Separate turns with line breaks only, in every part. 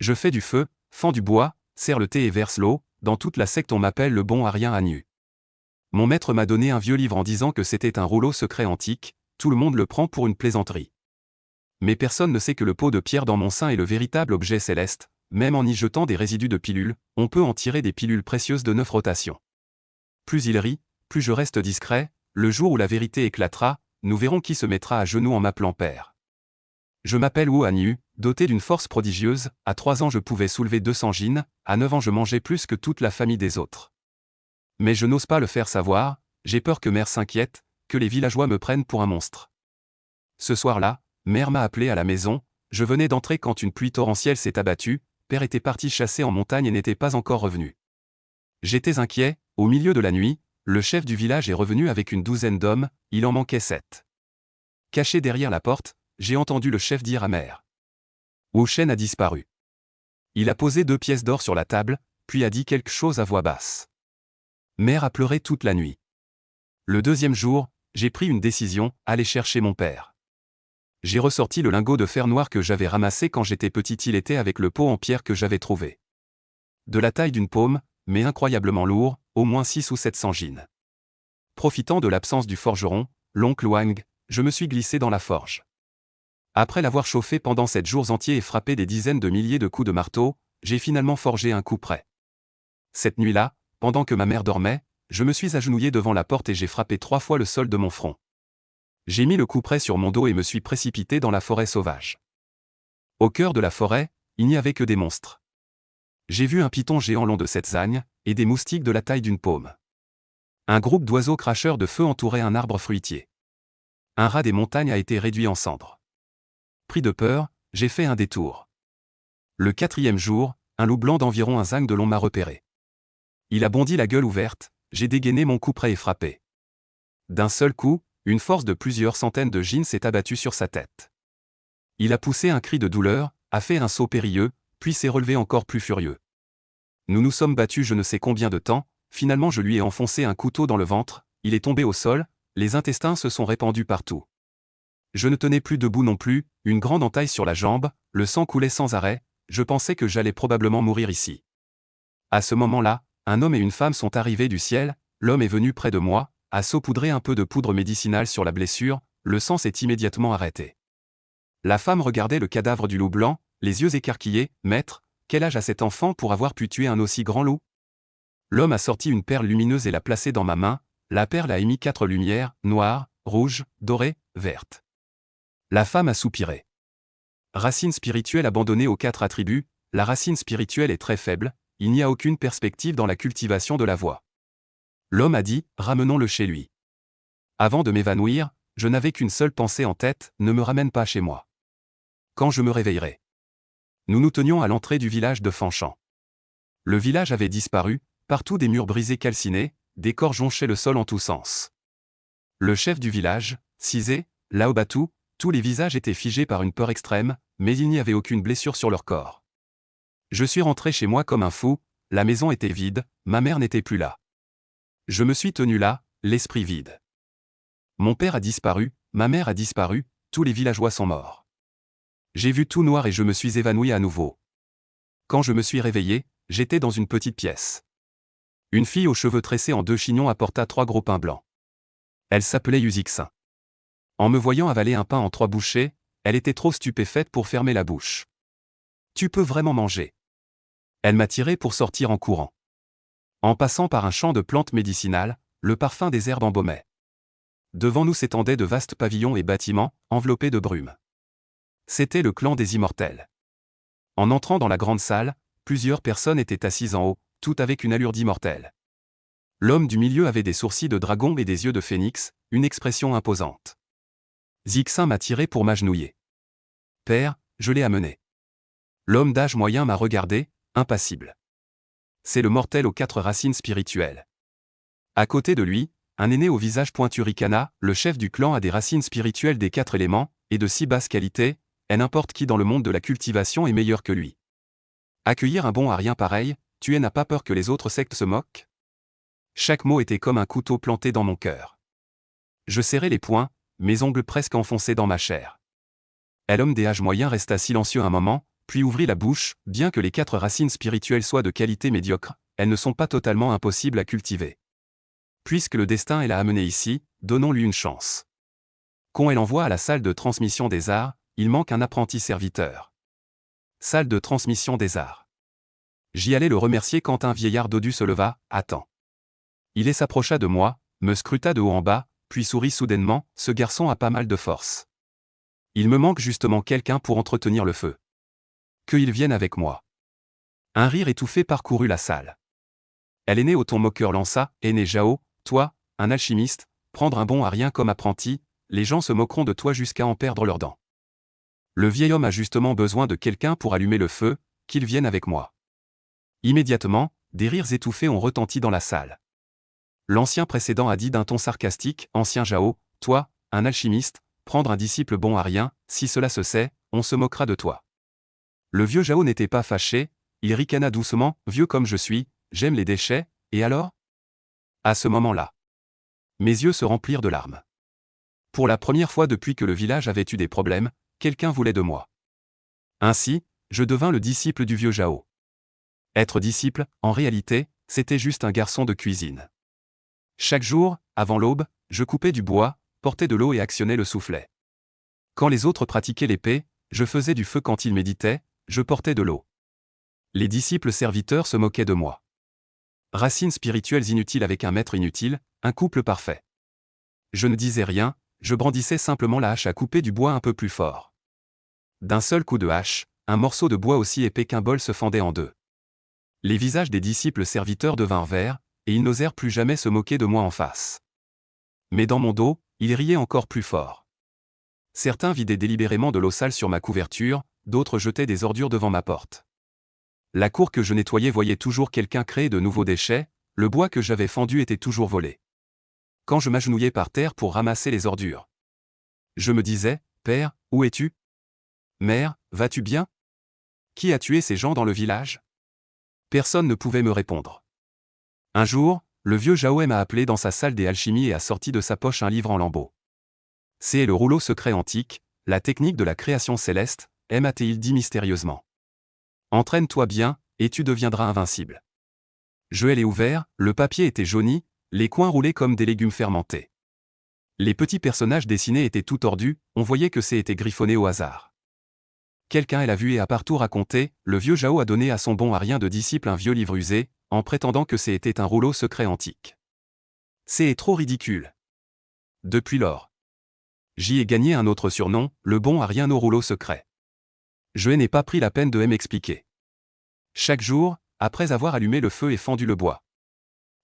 Je fais du feu, fends du bois, sers le thé et verse l'eau, dans toute la secte on m'appelle le bon Arien Anu. Mon maître m'a donné un vieux livre en disant que c'était un rouleau secret antique, tout le monde le prend pour une plaisanterie. Mais personne ne sait que le pot de pierre dans mon sein est le véritable objet céleste, même en y jetant des résidus de pilules, on peut en tirer des pilules précieuses de 9 rotations. Plus il rit, plus je reste discret, le jour où la vérité éclatera, nous verrons qui se mettra à genoux en m'appelant père. Je m'appelle Wu Anyu, doté d'une force prodigieuse, à 3 ans je pouvais soulever 200 jins, à 9 ans je mangeais plus que toute la famille des autres. Mais je n'ose pas le faire savoir, j'ai peur que mère s'inquiète, que les villageois me prennent pour un monstre. Ce soir-là, mère m'a appelé à la maison, je venais d'entrer quand une pluie torrentielle s'est abattue, père était parti chasser en montagne et n'était pas encore revenu. J'étais inquiet, au milieu de la nuit, le chef du village est revenu avec une douzaine d'hommes, il en manquait 7. Caché derrière la porte, j'ai entendu le chef dire à mère. Wu Shen a disparu. Il a posé 2 pièces d'or sur la table, puis a dit quelque chose à voix basse. Mère a pleuré toute la nuit. Le 2e jour, j'ai pris une décision, aller chercher mon père. J'ai ressorti le lingot de fer noir que j'avais ramassé quand j'étais petit, il était avec le pot en pierre que j'avais trouvé. De la taille d'une paume, mais incroyablement lourd, au moins 6 ou 700 jins. Profitant de l'absence du forgeron, l'oncle Wang, je me suis glissé dans la forge. Après l'avoir chauffé pendant 7 jours entiers et frappé des dizaines de milliers de coups de marteau, j'ai finalement forgé un coup près. Cette nuit-là, pendant que ma mère dormait, je me suis agenouillé devant la porte et j'ai frappé 3 fois le sol de mon front. J'ai mis le coup près sur mon dos et me suis précipité dans la forêt sauvage. Au cœur de la forêt, il n'y avait que des monstres. J'ai vu un python géant long de 7 zagnes, et des moustiques de la taille d'une paume. Un groupe d'oiseaux cracheurs de feu entourait un arbre fruitier. Un rat des montagnes a été réduit en cendres. Pris de peur, j'ai fait un détour. Le 4e jour, un loup blanc d'environ 1 zang de long m'a repéré. Il a bondi la gueule ouverte, j'ai dégainé mon coup près et frappé. D'un seul coup, une force de plusieurs centaines de jins s'est abattue sur sa tête. Il a poussé un cri de douleur, a fait un saut périlleux, puis s'est relevé encore plus furieux. Nous nous sommes battus je ne sais combien de temps, finalement je lui ai enfoncé un couteau dans le ventre, il est tombé au sol, les intestins se sont répandus partout. Je ne tenais plus debout non plus, une grande entaille sur la jambe, le sang coulait sans arrêt, je pensais que j'allais probablement mourir ici. À ce moment-là, un homme et une femme sont arrivés du ciel, l'homme est venu près de moi, a saupoudré un peu de poudre médicinale sur la blessure, le sang s'est immédiatement arrêté. La femme regardait le cadavre du loup blanc, les yeux écarquillés, « Maître, quel âge a cet enfant pour avoir pu tuer un aussi grand loup ?» L'homme a sorti une perle lumineuse et l'a placée dans ma main, la perle a émis 4 lumières, noire, rouge, dorée, verte. La femme a soupiré. Racine spirituelle abandonnée aux 4 attributs, la racine spirituelle est très faible, il n'y a aucune perspective dans la cultivation de la voie. L'homme a dit, ramenons-le chez lui. Avant de m'évanouir, je n'avais qu'une seule pensée en tête, ne me ramène pas chez moi. Quand je me réveillerai. Nous nous tenions à l'entrée du village de Fanchamp. Le village avait disparu, partout des murs brisés calcinés, des corps jonchaient le sol en tous sens. Le chef du village, Sizé, Laobatu, tous les visages étaient figés par une peur extrême, mais il n'y avait aucune blessure sur leur corps. Je suis rentré chez moi comme un fou, la maison était vide, ma mère n'était plus là. Je me suis tenu là, l'esprit vide. Mon père a disparu, ma mère a disparu, tous les villageois sont morts. J'ai vu tout noir et je me suis évanoui à nouveau. Quand je me suis réveillé, j'étais dans une petite pièce. Une fille aux cheveux tressés en 2 chignons apporta 3 gros pains blancs. Elle s'appelait Yuzixin. En me voyant avaler un pain en 3 bouchées, elle était trop stupéfaite pour fermer la bouche. « Tu peux vraiment manger ?» Elle m'a tiré pour sortir en courant. En passant par un champ de plantes médicinales, le parfum des herbes embaumait. Devant nous s'étendaient de vastes pavillons et bâtiments, enveloppés de brume. C'était le clan des immortels. En entrant dans la grande salle, plusieurs personnes étaient assises en haut, toutes avec une allure d'immortel. L'homme du milieu avait des sourcils de dragon et des yeux de phénix, une expression imposante. Zixin m'a tiré pour m'agenouiller. « Père, je l'ai amené. » L'homme d'âge moyen m'a regardé, impassible. C'est le mortel aux 4 racines spirituelles. À côté de lui, un aîné au visage pointu ricana, le chef du clan a des racines spirituelles des 4 éléments, et de si basse qualité, et n'importe qui dans le monde de la cultivation est meilleur que lui. Accueillir un bon arien pareil, tu n'as pas peur que les autres sectes se moquent? Chaque mot était comme un couteau planté dans mon cœur. Je serrai les poings, mes ongles presque enfoncés dans ma chair. L'homme des âges moyens resta silencieux un moment, puis ouvrit la bouche. Bien que les 4 racines spirituelles soient de qualité médiocre, elles ne sont pas totalement impossibles à cultiver. Puisque le destin l'a amené ici, donnons-lui une chance. Qu'on elle envoie à la salle de transmission des arts, il manque un apprenti serviteur. Salle de transmission des arts. J'y allais le remercier quand un vieillard dodu se leva. Attends. Il s'approcha de moi, me scruta de haut en bas, puis sourit soudainement. Ce garçon a pas mal de force. Il me manque justement quelqu'un pour entretenir le feu. Qu'il vienne avec moi. Un rire étouffé parcourut la salle. Elle est née au ton moqueur lança. Aîné Jao, toi, un alchimiste, prendre un bon à rien comme apprenti, les gens se moqueront de toi jusqu'à en perdre leurs dents. Le vieil homme a justement besoin de quelqu'un pour allumer le feu, qu'il vienne avec moi. Immédiatement, des rires étouffés ont retenti dans la salle. L'ancien précédent a dit d'un ton sarcastique, ancien Jao, toi, un alchimiste, prendre un disciple bon à rien, si cela se sait, on se moquera de toi. Le vieux Jao n'était pas fâché, il ricana doucement, vieux comme je suis, j'aime les déchets, et alors? À ce moment-là, mes yeux se remplirent de larmes. Pour la première fois depuis que le village avait eu des problèmes, quelqu'un voulait de moi. Ainsi, je devins le disciple du vieux Jao. Être disciple, en réalité, c'était juste un garçon de cuisine. Chaque jour, avant l'aube, je coupais du bois, portais de l'eau et actionnais le soufflet. Quand les autres pratiquaient l'épée, je faisais du feu quand ils méditaient, je portais de l'eau. Les disciples serviteurs se moquaient de moi. Racines spirituelles inutiles avec un maître inutile, un couple parfait. Je ne disais rien, je brandissais simplement la hache à couper du bois un peu plus fort. D'un seul coup de hache, un morceau de bois aussi épais qu'un bol se fendait en deux. Les visages des disciples serviteurs devinrent verts, et ils n'osèrent plus jamais se moquer de moi en face. Mais dans mon dos, ils riaient encore plus fort. Certains vidaient délibérément de l'eau sale sur ma couverture, d'autres jetaient des ordures devant ma porte. La cour que je nettoyais voyait toujours quelqu'un créer de nouveaux déchets, le bois que j'avais fendu était toujours volé. Quand je m'agenouillais par terre pour ramasser les ordures, je me disais, Père, où es-tu? Mère, vas-tu bien? Qui a tué ces gens dans le village? Personne ne pouvait me répondre. Un jour, le vieux Jao m'a appelé dans sa salle des alchimies et a sorti de sa poche un livre en lambeaux. C'est le rouleau secret antique, la technique de la création céleste, m'a-t-il dit mystérieusement. Entraîne-toi bien, et tu deviendras invincible. Je l'ai ouvert, le papier était jauni, les coins roulés comme des légumes fermentés. Les petits personnages dessinés étaient tout tordus, on voyait que c'était griffonné au hasard. Quelqu'un l'a vu et a partout raconté, le vieux Jao a donné à son bon à rien de disciple un vieux livre usé, en prétendant que c'était un rouleau secret antique. C'est trop ridicule. Depuis lors, j'y ai gagné un autre surnom, le bon à rien au rouleau secret. Je n'ai pas pris la peine de m'expliquer. Chaque jour, après avoir allumé le feu et fendu le bois,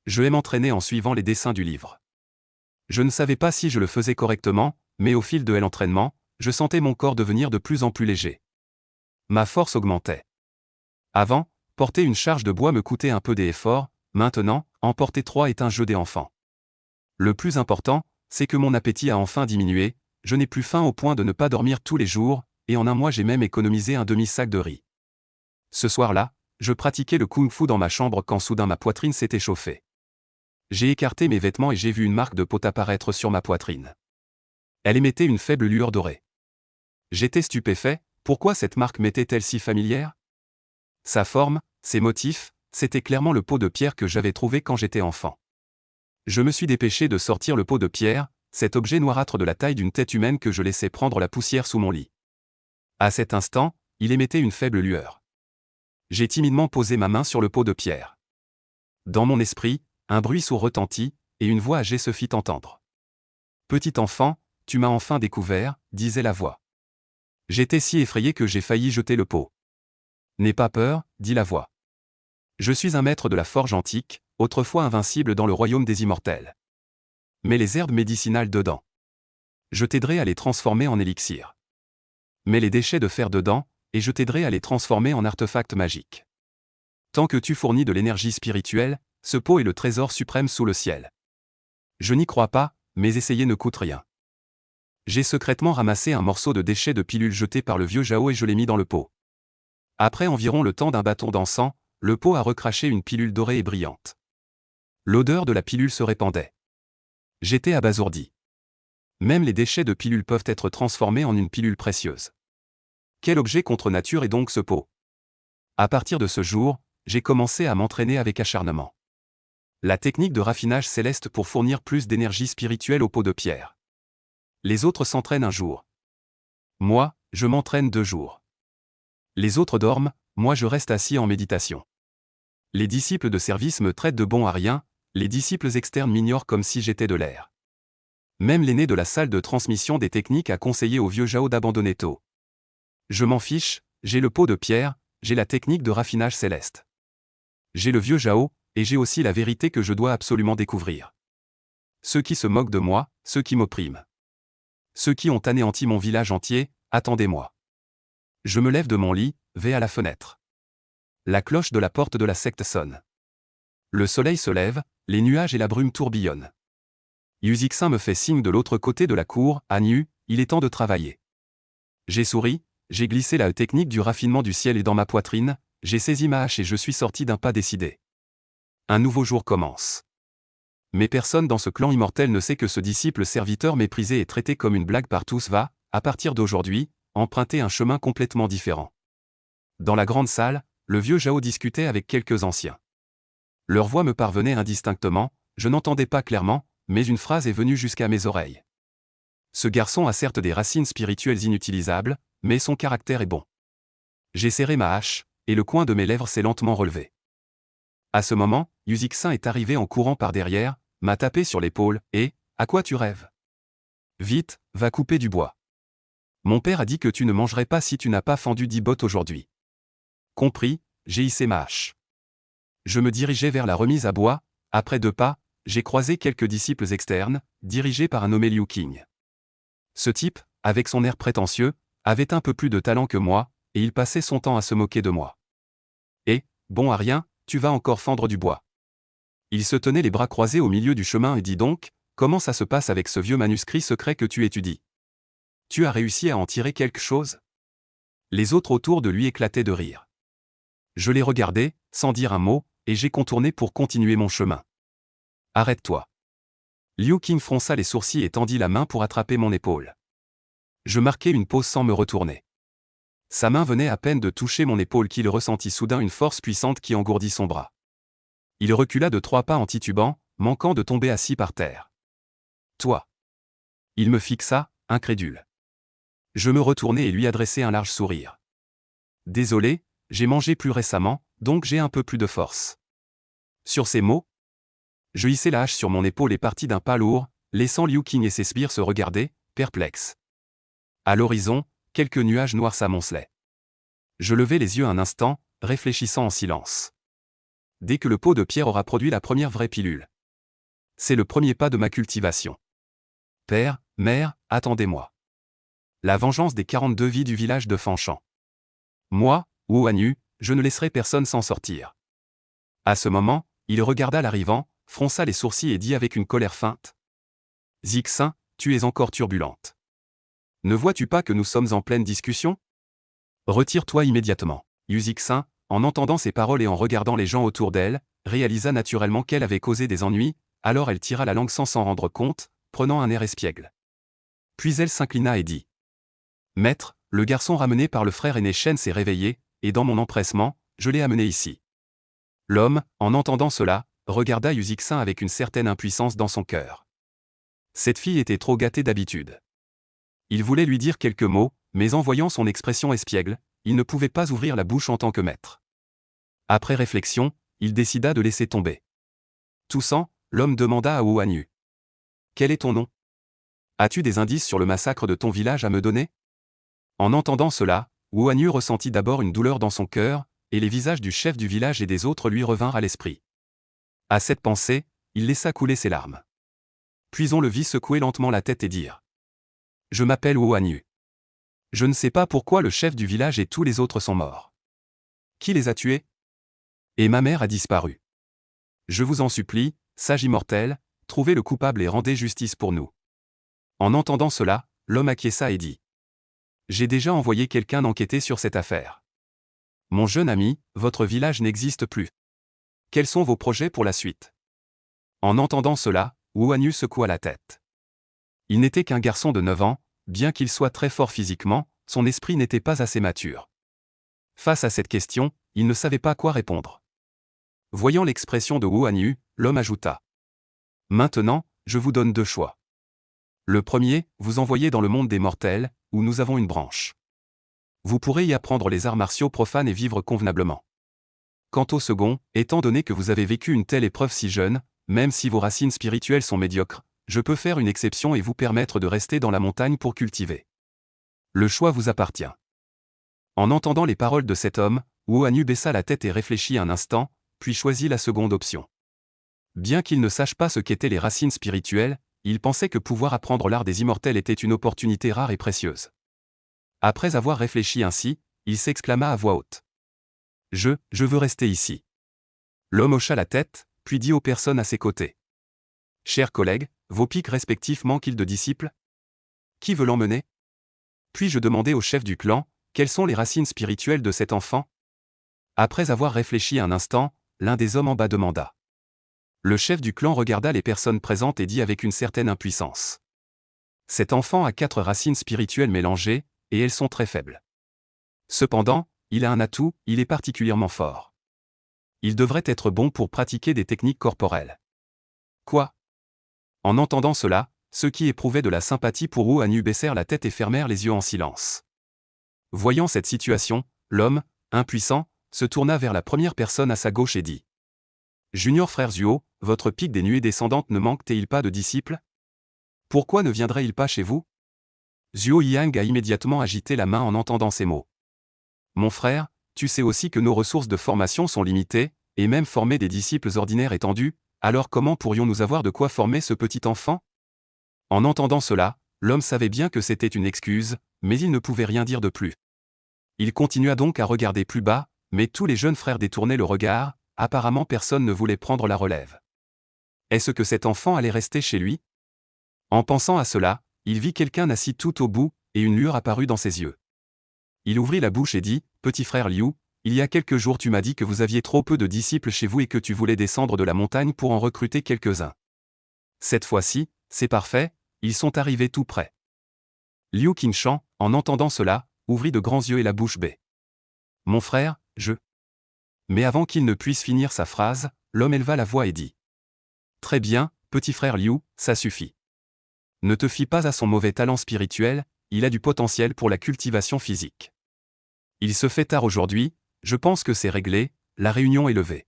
je m'entraînais en suivant les dessins du livre. Je ne savais pas si je le faisais correctement, mais au fil de l'entraînement, je sentais mon corps devenir de plus en plus léger. Ma force augmentait. Avant, porter une charge de bois me coûtait un peu d'effort, maintenant, en porter 3 est un jeu des enfants. Le plus important, c'est que mon appétit a enfin diminué, je n'ai plus faim au point de ne pas dormir tous les jours, et en un mois j'ai même économisé un demi-sac de riz. Ce soir-là, je pratiquais le kung-fu dans ma chambre quand soudain ma poitrine s'est échauffée. J'ai écarté mes vêtements et j'ai vu une marque de pot apparaître sur ma poitrine. Elle émettait une faible lueur dorée. J'étais stupéfait, pourquoi cette marque m'était-elle si familière? Sa forme, ses motifs, c'était clairement le pot de pierre que j'avais trouvé quand j'étais enfant. Je me suis dépêché de sortir le pot de pierre, cet objet noirâtre de la taille d'une tête humaine que je laissais prendre la poussière sous mon lit. À cet instant, il émettait une faible lueur. J'ai timidement posé ma main sur le pot de pierre. Dans mon esprit, un bruit sourd retentit, et une voix âgée se fit entendre. « Petit enfant, tu m'as enfin découvert », disait la voix. J'étais si effrayé que j'ai failli jeter le pot. « N'aie pas peur », dit la voix. Je suis un maître de la forge antique, autrefois invincible dans le royaume des immortels. Mets les herbes médicinales dedans. Je t'aiderai à les transformer en élixir. Mets les déchets de fer dedans, et je t'aiderai à les transformer en artefacts magiques. Tant que tu fournis de l'énergie spirituelle, ce pot est le trésor suprême sous le ciel. Je n'y crois pas, mais essayer ne coûte rien. J'ai secrètement ramassé un morceau de déchet de pilule jeté par le vieux Jao et je l'ai mis dans le pot. Après environ le temps d'un bâton d'encens, le pot a recraché une pilule dorée et brillante. L'odeur de la pilule se répandait. J'étais abasourdi. Même les déchets de pilule peuvent être transformés en une pilule précieuse. Quel objet contre nature est donc ce pot? À partir de ce jour, j'ai commencé à m'entraîner avec acharnement. La technique de raffinage céleste pour fournir plus d'énergie spirituelle au pot de pierre. Les autres s'entraînent un jour. Moi, je m'entraîne 2 jours. Les autres dorment, moi je reste assis en méditation. Les disciples de service me traitent de bon à rien, les disciples externes m'ignorent comme si j'étais de l'air. Même l'aîné de la salle de transmission des techniques a conseillé au vieux Jao d'abandonner tôt. Je m'en fiche, j'ai le pot de pierre, j'ai la technique de raffinage céleste. J'ai le vieux Jao, et j'ai aussi la vérité que je dois absolument découvrir. Ceux qui se moquent de moi, ceux qui m'oppriment. Ceux qui ont anéanti mon village entier, attendez-moi. Je me lève de mon lit, vais à la fenêtre. La cloche de la porte de la secte sonne. Le soleil se lève, les nuages et la brume tourbillonnent. Yuzixin me fait signe de l'autre côté de la cour, à nu, il est temps de travailler. J'ai souri, j'ai glissé la technique du raffinement du ciel et dans ma poitrine, j'ai saisi ma hache et je suis sorti d'un pas décidé. Un nouveau jour commence. Mais personne dans ce clan immortel ne sait que ce disciple serviteur méprisé et traité comme une blague par tous va, à partir d'aujourd'hui, emprunter un chemin complètement différent. Dans la grande salle, le vieux Jao discutait avec quelques anciens. Leur voix me parvenait indistinctement, je n'entendais pas clairement, mais une phrase est venue jusqu'à mes oreilles. Ce garçon a certes des racines spirituelles inutilisables, mais son caractère est bon. J'ai serré ma hache, et le coin de mes lèvres s'est lentement relevé. À ce moment, Yuzixin est arrivé en courant par derrière, m'a tapé sur l'épaule, et « À quoi tu rêves? Vite, va couper du bois. Mon père a dit que tu ne mangerais pas si tu n'as pas fendu 10 bottes aujourd'hui. » Compris, j'ai hissé ma hache. Je me dirigeais vers la remise à bois, après 2 pas, j'ai croisé quelques disciples externes, dirigés par un nommé Liu Qing. Ce type, avec son air prétentieux, avait un peu plus de talent que moi, et il passait son temps à se moquer de moi. Et, bon à rien, tu vas encore fendre du bois. Il se tenait les bras croisés au milieu du chemin et dit donc, comment ça se passe avec ce vieux manuscrit secret que tu étudies? Tu as réussi à en tirer quelque chose? Les autres autour de lui éclataient de rire. Je les regardais, sans dire un mot, et j'ai contourné pour continuer mon chemin. Arrête-toi. Liu Qing fronça les sourcils et tendit la main pour attraper mon épaule. Je marquai une pause sans me retourner. Sa main venait à peine de toucher mon épaule qu'il ressentit soudain une force puissante qui engourdit son bras. Il recula de 3 pas en titubant, manquant de tomber assis par terre. Toi. Il me fixa, incrédule. Je me retournai et lui adressai un large sourire. Désolé, j'ai mangé plus récemment, donc j'ai un peu plus de force. Sur ces mots, je hissai la hache sur mon épaule et partis d'un pas lourd, laissant Liu Qing et ses sbires se regarder, perplexes. À l'horizon, quelques nuages noirs s'amoncelaient. Je levai les yeux un instant, réfléchissant en silence. Dès que le pot de pierre aura produit la première vraie pilule. C'est le premier pas de ma cultivation. Père, mère, attendez-moi. La vengeance des 42 vies du village de Fanchamp. Moi, Wu Hanyu, je ne laisserai personne s'en sortir. À ce moment, il regarda l'arrivant, fronça les sourcils et dit avec une colère feinte. Zixin, tu es encore turbulente. Ne vois-tu pas que nous sommes en pleine discussion? Retire-toi immédiatement. Yuzixin, en entendant ces paroles et en regardant les gens autour d'elle, réalisa naturellement qu'elle avait causé des ennuis, alors elle tira la langue sans s'en rendre compte, prenant un air espiègle. Puis elle s'inclina et dit. Maître, le garçon ramené par le frère aîné Shen s'est réveillé, et dans mon empressement, je l'ai amené ici. L'homme, en entendant cela, regarda Yuzixin avec une certaine impuissance dans son cœur. Cette fille était trop gâtée d'habitude. Il voulait lui dire quelques mots, mais en voyant son expression espiègle, il ne pouvait pas ouvrir la bouche en tant que maître. Après réflexion, il décida de laisser tomber. Toussant, l'homme demanda à Wu Hanyu. Quel est ton nom? As-tu des indices sur le massacre de ton village à me donner? En entendant cela, Wu Hanyu ressentit d'abord une douleur dans son cœur, et les visages du chef du village et des autres lui revinrent à l'esprit. À cette pensée, il laissa couler ses larmes. Puis on le vit secouer lentement la tête et dire. Je m'appelle Wu Hanyu. Je ne sais pas pourquoi le chef du village et tous les autres sont morts. Qui les a tués? Et ma mère a disparu. Je vous en supplie, sage immortel, trouvez le coupable et rendez justice pour nous. En entendant cela, l'homme acquiesça et dit. J'ai déjà envoyé quelqu'un enquêter sur cette affaire. Mon jeune ami, votre village n'existe plus. Quels sont vos projets pour la suite? En entendant cela, Wu Hanyu secoua la tête. Il n'était qu'un garçon de 9 ans, bien qu'il soit très fort physiquement, son esprit n'était pas assez mature. Face à cette question, il ne savait pas quoi répondre. Voyant l'expression de Wu Hanyu, l'homme ajouta. Maintenant, je vous donne deux choix. Le premier, vous envoyez dans le monde des mortels, où nous avons une branche. Vous pourrez y apprendre les arts martiaux profanes et vivre convenablement. Quant au second, étant donné que vous avez vécu une telle épreuve si jeune, même si vos racines spirituelles sont médiocres, je peux faire une exception et vous permettre de rester dans la montagne pour cultiver. Le choix vous appartient. En entendant les paroles de cet homme, Wu Hanyu baissa la tête et réfléchit un instant, puis choisit la seconde option. Bien qu'il ne sache pas ce qu'étaient les racines spirituelles, il pensait que pouvoir apprendre l'art des immortels était une opportunité rare et précieuse. Après avoir réfléchi ainsi, il s'exclama à voix haute. Je veux rester ici. L'homme hocha la tête, puis dit aux personnes à ses côtés. Chers collègues, vos pics respectifs manquent-ils de disciples? Qui veut l'emmener? Puis-je demander au chef du clan, quelles sont les racines spirituelles de cet enfant? Après avoir réfléchi un instant, l'un des hommes en bas demanda. Le chef du clan regarda les personnes présentes et dit avec une certaine impuissance. Cet enfant a 4 racines spirituelles mélangées, et elles sont très faibles. Cependant, il a un atout, il est particulièrement fort. Il devrait être bon pour pratiquer des techniques corporelles. Quoi? En entendant cela, ceux qui éprouvaient de la sympathie pour Wu Hanyu baissèrent la tête et fermèrent les yeux en silence. Voyant cette situation, l'homme, impuissant, se tourna vers la première personne à sa gauche et dit. Junior frère Zuo, votre pic des nuées descendantes ne manque-t-il pas de disciples? Pourquoi ne viendrait-il pas chez vous? Zuo Yang a immédiatement agité la main en entendant ces mots. Mon frère, tu sais aussi que nos ressources de formation sont limitées, et même former des disciples ordinaires est tendu, alors comment pourrions-nous avoir de quoi former ce petit enfant? En entendant cela, l'homme savait bien que c'était une excuse, mais il ne pouvait rien dire de plus. Il continua donc à regarder plus bas, mais tous les jeunes frères détournaient le regard, apparemment personne ne voulait prendre la relève. Est-ce que cet enfant allait rester chez lui? En pensant à cela, il vit quelqu'un assis tout au bout, et une lueur apparut dans ses yeux. Il ouvrit la bouche et dit, « Petit frère Liu, il y a quelques jours tu m'as dit que vous aviez trop peu de disciples chez vous et que tu voulais descendre de la montagne pour en recruter quelques-uns. Cette fois-ci, c'est parfait, ils sont arrivés tout près. » Liu Qingshan, en entendant cela, ouvrit de grands yeux et la bouche bée. « Mon frère, je... » Mais avant qu'il ne puisse finir sa phrase, l'homme éleva la voix et dit. « Très bien, petit frère Liu, ça suffit. Ne te fie pas à son mauvais talent spirituel, il a du potentiel pour la cultivation physique. Il se fait tard aujourd'hui, je pense que c'est réglé, la réunion est levée. »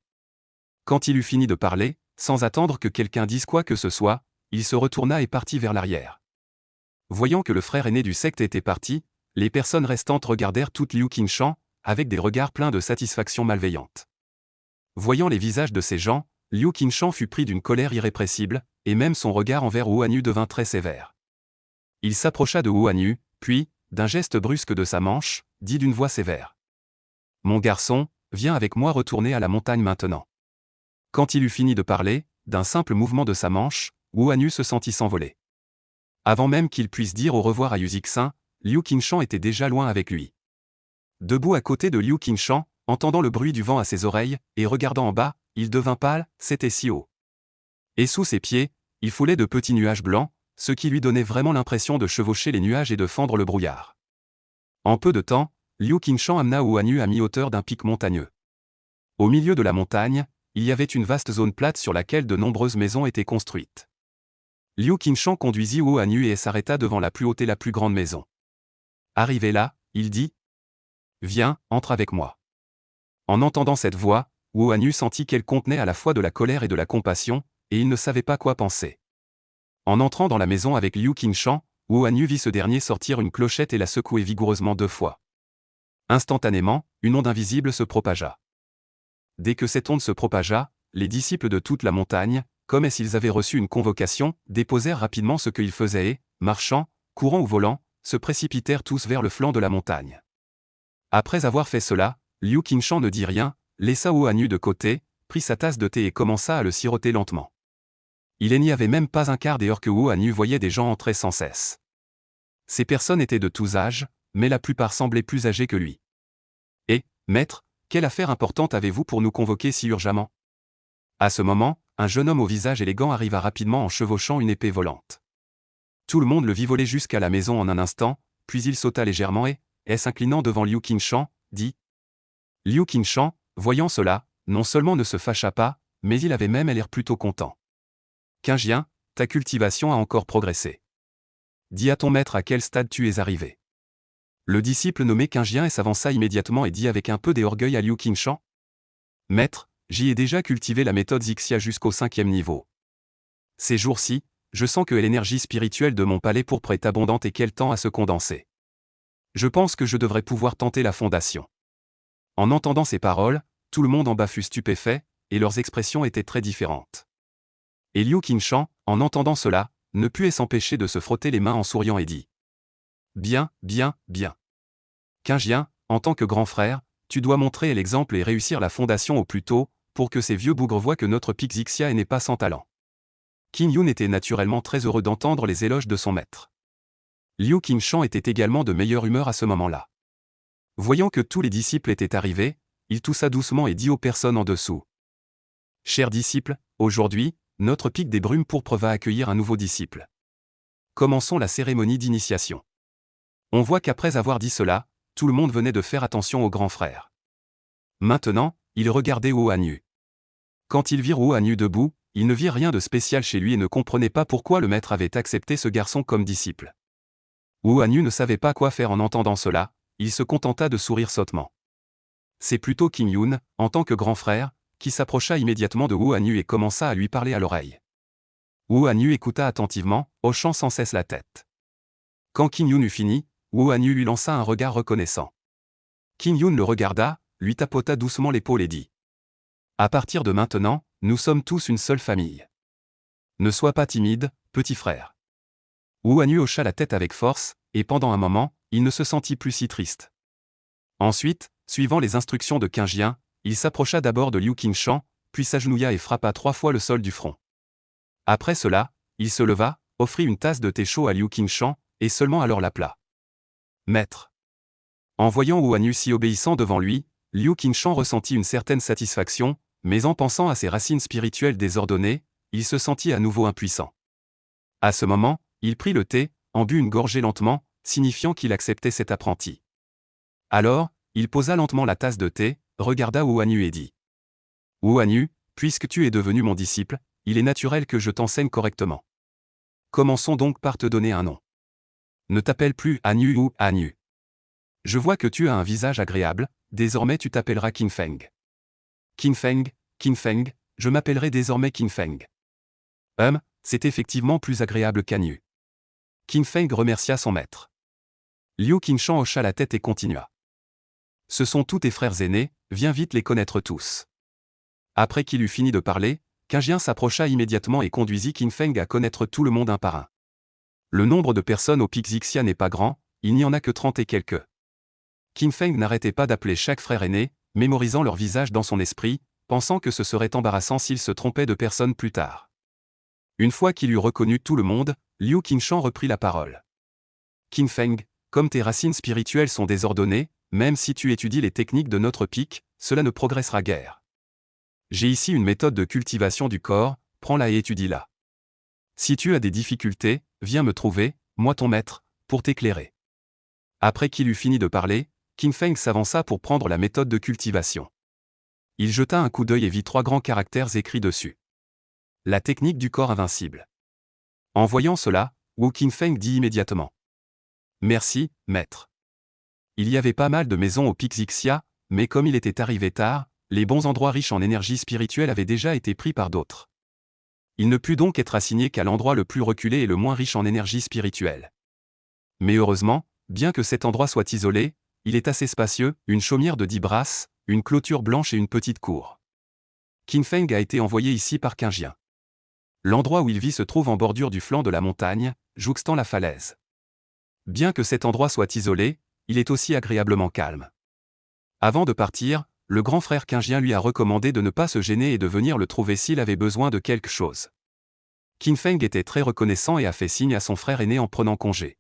Quand il eut fini de parler, sans attendre que quelqu'un dise quoi que ce soit, il se retourna et partit vers l'arrière. Voyant que le frère aîné du secte était parti, les personnes restantes regardèrent toute Liu Qingshan, avec des regards pleins de satisfaction malveillante. Voyant les visages de ces gens, Liu Qingshan fut pris d'une colère irrépressible, et même son regard envers Wu Hanyu devint très sévère. Il s'approcha de Wu Hanyu, puis, d'un geste brusque de sa manche, dit d'une voix sévère. « Mon garçon, viens avec moi retourner à la montagne maintenant. » Quand il eut fini de parler, d'un simple mouvement de sa manche, Wu Hanyu se sentit s'envoler. Avant même qu'il puisse dire au revoir à Yuzixin, Liu Qingshan était déjà loin avec lui. Debout à côté de Liu Qingshan, entendant le bruit du vent à ses oreilles, et regardant en bas, il devint pâle, c'était si haut. Et sous ses pieds, il foulait de petits nuages blancs, ce qui lui donnait vraiment l'impression de chevaucher les nuages et de fendre le brouillard. En peu de temps, Liu Qingshan amena Wu Hanyu à mi-hauteur d'un pic montagneux. Au milieu de la montagne, il y avait une vaste zone plate sur laquelle de nombreuses maisons étaient construites. Liu Qingshan conduisit Wu Hanyu et s'arrêta devant la plus haute et la plus grande maison. Arrivé là, il dit « Viens, entre avec moi. » En entendant cette voix, Wu Hanyu sentit qu'elle contenait à la fois de la colère et de la compassion, et il ne savait pas quoi penser. En entrant dans la maison avec Liu Qingshan, Wu Hanyu vit ce dernier sortir une clochette et la secouer vigoureusement 2 fois. Instantanément, une onde invisible se propagea. Dès que cette onde se propagea, les disciples de toute la montagne, comme s'ils avaient reçu une convocation, déposèrent rapidement ce qu'ils faisaient et, marchant, courant ou volant, se précipitèrent tous vers le flanc de la montagne. Après avoir fait cela, Liu Qingshan ne dit rien, laissa Wu Hanyu de côté, prit sa tasse de thé et commença à le siroter lentement. Il n'y avait même pas un quart d'heure que Wu Hanyu voyait des gens entrer sans cesse. Ces personnes étaient de tous âges, mais la plupart semblaient plus âgées que lui. « Et, maître, quelle affaire importante avez-vous pour nous convoquer si urgemment ?» À ce moment, un jeune homme au visage élégant arriva rapidement en chevauchant une épée volante. Tout le monde le vit voler jusqu'à la maison en un instant, puis il sauta légèrement et, et s'inclinant devant Liu Qingshan, dit. Liu Qingshan, voyant cela, non seulement ne se fâcha pas, mais il avait même l'air plutôt content. Qingjian, ta cultivation a encore progressé. Dis à ton maître à quel stade tu es arrivé. Le disciple nommé Qingjian s'avança immédiatement et dit avec un peu d'orgueil à Liu Qingshan. Maître, j'y ai déjà cultivé la méthode Xia jusqu'au 5e niveau. Ces jours-ci, je sens que l'énergie spirituelle de mon palais pourpre est abondante et qu'elle tend à se condenser. Je pense que je devrais pouvoir tenter la fondation. En entendant ces paroles, tout le monde en bas fut stupéfait, et leurs expressions étaient très différentes. Et Liu Qingshan, en entendant cela, ne put s'empêcher de se frotter les mains en souriant et dit. Bien, bien, bien. Qingjian, en tant que grand frère, tu dois montrer l'exemple et réussir la fondation au plus tôt, pour que ces vieux bougres voient que notre pic Xia n'est pas sans talent. Qin Yun était naturellement très heureux d'entendre les éloges de son maître. Liu Qingshan était également de meilleure humeur à ce moment-là. Voyant que tous les disciples étaient arrivés, il toussa doucement et dit aux personnes en dessous. Chers disciples, aujourd'hui, notre pic des brumes pourpres va accueillir un nouveau disciple. Commençons la cérémonie d'initiation. On voit qu'après avoir dit cela, tout le monde venait de faire attention au grand frère. Maintenant, il regardait Wu Hanyu. Quand ils virent Wu Hanyu debout, ils ne virent rien de spécial chez lui et ne comprenaient pas pourquoi le maître avait accepté ce garçon comme disciple. Wu Hanyu ne savait pas quoi faire en entendant cela, il se contenta de sourire sottement. C'est plutôt Qin Yun, en tant que grand frère, qui s'approcha immédiatement de Wu Hanyu et commença à lui parler à l'oreille. Wu Hanyu écouta attentivement, hochant sans cesse la tête. Quand Qin Yun eut fini, Wu Hanyu lui lança un regard reconnaissant. Qin Yun le regarda, lui tapota doucement l'épaule et dit. À partir de maintenant, nous sommes tous une seule famille. Ne sois pas timide, petit frère. Wu Hanyu hocha la tête avec force, et pendant un moment, il ne se sentit plus si triste. Ensuite, suivant les instructions de Qingjian, il s'approcha d'abord de Liu Qingshan, puis s'agenouilla et frappa 3 fois le sol du front. Après cela, il se leva, offrit une tasse de thé chaud à Liu Qingshan, et seulement alors l'appela. Maître. En voyant Wu Hanyu si obéissant devant lui, Liu Qingshan ressentit une certaine satisfaction, mais en pensant à ses racines spirituelles désordonnées, il se sentit à nouveau impuissant. À ce moment, il prit le thé, en but une gorgée lentement, signifiant qu'il acceptait cet apprenti. Alors, il posa lentement la tasse de thé, regarda Wu Hanyu et dit. Wu Hanyu, puisque tu es devenu mon disciple, il est naturel que je t'enseigne correctement. Commençons donc par te donner un nom. Ne t'appelle plus Hanyu ou Hanyu. Je vois que tu as un visage agréable, désormais tu t'appelleras Qin Feng. Qin Feng, je m'appellerai désormais Qin Feng. C'est effectivement plus agréable qu'Hanyu. Qin Feng remercia son maître. Liu Qingshan hocha la tête et continua. Ce sont tous tes frères aînés, viens vite les connaître tous. Après qu'il eut fini de parler, Qingjian s'approcha immédiatement et conduisit Qin Feng à connaître tout le monde un par un. Le nombre de personnes au pic Xia n'est pas grand, il n'y en a que 30 et quelques. Qin Feng n'arrêtait pas d'appeler chaque frère aîné, mémorisant leur visage dans son esprit, pensant que ce serait embarrassant s'il se trompait de personne plus tard. Une fois qu'il eut reconnu tout le monde, Liu Qingshan reprit la parole. Qin Feng, comme tes racines spirituelles sont désordonnées, même si tu étudies les techniques de notre pic, cela ne progressera guère. J'ai ici une méthode de cultivation du corps, prends-la et étudie-la. Si tu as des difficultés, viens me trouver, moi ton maître, pour t'éclairer. Après qu'il eut fini de parler, Qin Feng s'avança pour prendre la méthode de cultivation. Il jeta un coup d'œil et vit 3 grands caractères écrits dessus. La technique du corps invincible. En voyant cela, Wu Qin Feng dit immédiatement. Merci, maître. Il y avait pas mal de maisons au pic Xia, mais comme il était arrivé tard, les bons endroits riches en énergie spirituelle avaient déjà été pris par d'autres. Il ne put donc être assigné qu'à l'endroit le plus reculé et le moins riche en énergie spirituelle. Mais heureusement, bien que cet endroit soit isolé, il est assez spacieux, une chaumière de 10 brasses, une clôture blanche et une petite cour. Qin Feng a été envoyé ici par Qingjian. L'endroit où il vit se trouve en bordure du flanc de la montagne, jouxtant la falaise. Bien que cet endroit soit isolé, il est aussi agréablement calme. Avant de partir, le grand frère Qingjian lui a recommandé de ne pas se gêner et de venir le trouver s'il avait besoin de quelque chose. Qin Feng était très reconnaissant et a fait signe à son frère aîné en prenant congé.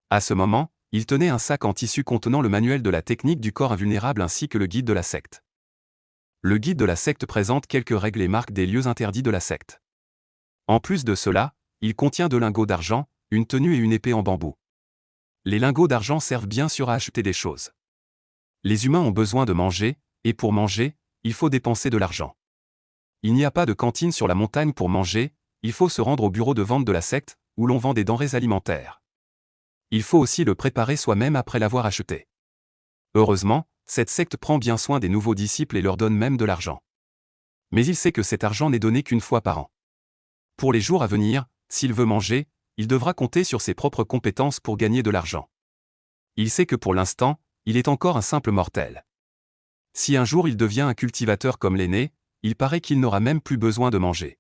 À ce moment, il tenait un sac en tissu contenant le manuel de la technique du corps invulnérable ainsi que le guide de la secte. Le guide de la secte présente quelques règles et marque des lieux interdits de la secte. En plus de cela, il contient 2 lingots d'argent, une tenue et une épée en bambou. Les lingots d'argent servent bien sûr à acheter des choses. Les humains ont besoin de manger, et pour manger, il faut dépenser de l'argent. Il n'y a pas de cantine sur la montagne pour manger, il faut se rendre au bureau de vente de la secte, où l'on vend des denrées alimentaires. Il faut aussi le préparer soi-même après l'avoir acheté. Heureusement, cette secte prend bien soin des nouveaux disciples et leur donne même de l'argent. Mais il sait que cet argent n'est donné qu'une fois par an. Pour les jours à venir, s'il veut manger, il devra compter sur ses propres compétences pour gagner de l'argent. Il sait que pour l'instant, il est encore un simple mortel. Si un jour il devient un cultivateur comme l'aîné, il paraît qu'il n'aura même plus besoin de manger.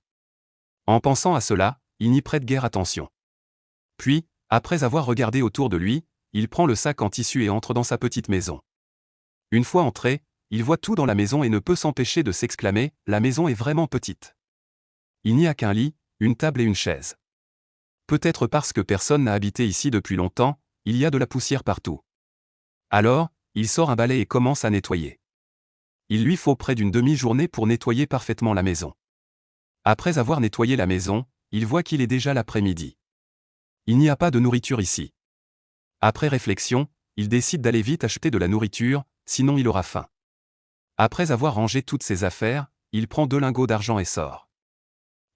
En pensant à cela, il n'y prête guère attention. Puis, après avoir regardé autour de lui, il prend le sac en tissu et entre dans sa petite maison. Une fois entré, il voit tout dans la maison et ne peut s'empêcher de s'exclamer « La maison est vraiment petite ». Il n'y a qu'un lit, une table et une chaise. Peut-être parce que personne n'a habité ici depuis longtemps, il y a de la poussière partout. Alors, il sort un balai et commence à nettoyer. Il lui faut près d'une demi-journée pour nettoyer parfaitement la maison. Après avoir nettoyé la maison, il voit qu'il est déjà l'après-midi. Il n'y a pas de nourriture ici. Après réflexion, il décide d'aller vite acheter de la nourriture, sinon il aura faim. Après avoir rangé toutes ses affaires, il prend 2 lingots d'argent et sort.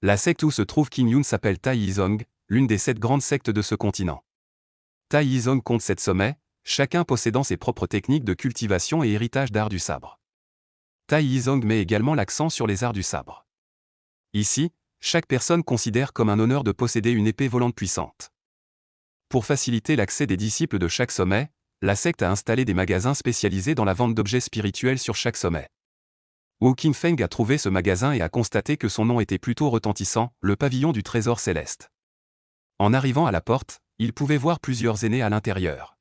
La secte où se trouve King Yun s'appelle Tai Yizong, l'une des 7 grandes sectes de ce continent. Tai Yizong compte 7 sommets, chacun possédant ses propres techniques de cultivation et héritage d'art du sabre. Tai Yizong met également l'accent sur les arts du sabre. Ici, chaque personne considère comme un honneur de posséder une épée volante puissante. Pour faciliter l'accès des disciples de chaque sommet, la secte a installé des magasins spécialisés dans la vente d'objets spirituels sur chaque sommet. Wu Qingfeng a trouvé ce magasin et a constaté que son nom était plutôt retentissant, le pavillon du trésor céleste. En arrivant à la porte, il pouvait voir plusieurs aînés à l'intérieur.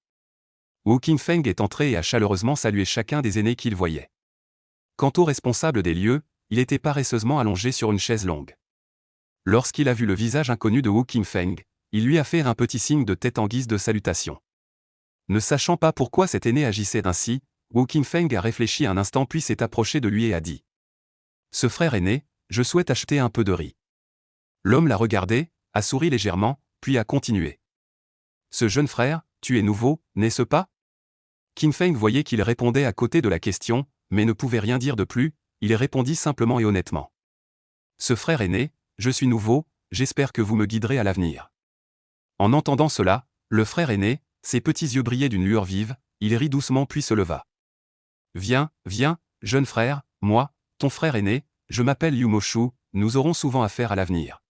Wu Qingfeng est entré et a chaleureusement salué chacun des aînés qu'il voyait. Quant au responsable des lieux, il était paresseusement allongé sur une chaise longue. Lorsqu'il a vu le visage inconnu de Wu Qingfeng, il lui a fait un petit signe de tête en guise de salutation. Ne sachant pas pourquoi cet aîné agissait ainsi, Wu Qingfeng a réfléchi un instant puis s'est approché de lui et a dit « Ce frère aîné, je souhaite acheter un peu de riz. » L'homme l'a regardé, a souri légèrement, puis a continué. « Ce jeune frère, tu es nouveau, n'est-ce pas ?» Qingfeng voyait qu'il répondait à côté de la question, mais ne pouvait rien dire de plus, il répondit simplement et honnêtement. « Ce frère aîné, je suis nouveau, j'espère que vous me guiderez à l'avenir. » En entendant cela, le frère aîné, ses petits yeux brillaient d'une lueur vive, il rit doucement puis se leva. « Viens, viens, jeune frère, moi, ton frère aîné, je m'appelle Yu Moshu, nous aurons souvent affaire à l'avenir.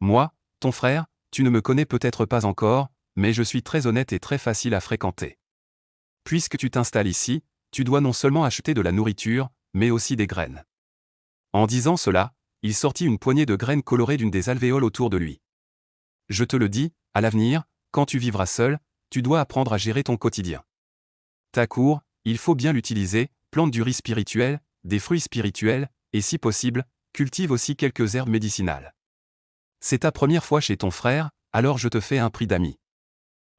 Moi, ton frère, tu ne me connais peut-être pas encore, mais je suis très honnête et très facile à fréquenter. Puisque tu t'installes ici, tu dois non seulement acheter de la nourriture, mais aussi des graines. » En disant cela, il sortit une poignée de graines colorées d'une des alvéoles autour de lui. « Je te le dis, à l'avenir, quand tu vivras seul, tu dois apprendre à gérer ton quotidien. Ta cour, il faut bien l'utiliser, plante du riz spirituel, des fruits spirituels, et si possible, cultive aussi quelques herbes médicinales. C'est ta première fois chez ton frère, alors je te fais un prix d'ami.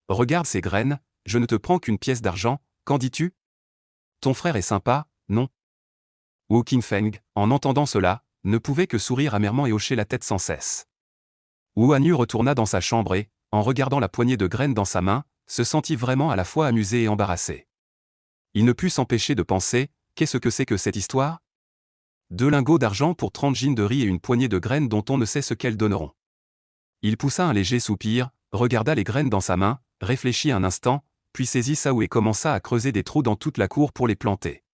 Regarde ces graines, je ne te prends qu'une pièce d'argent, qu'en dis-tu? Ton frère est sympa, non? » Wu Qingfeng, en entendant cela, ne pouvait que sourire amèrement et hocher la tête sans cesse. Wu Hanyu retourna dans sa chambre et, en regardant la poignée de graines dans sa main, se sentit vraiment à la fois amusé et embarrassé. Il ne put s'empêcher de penser, qu'est-ce que c'est que cette histoire? 2 lingots d'argent pour 30 jeans de riz et une poignée de graines dont on ne sait ce qu'elles donneront. Il poussa un léger soupir, regarda les graines dans sa main, réfléchit un instant, puis saisit sa houe et commença à creuser des trous dans toute la cour pour les planter.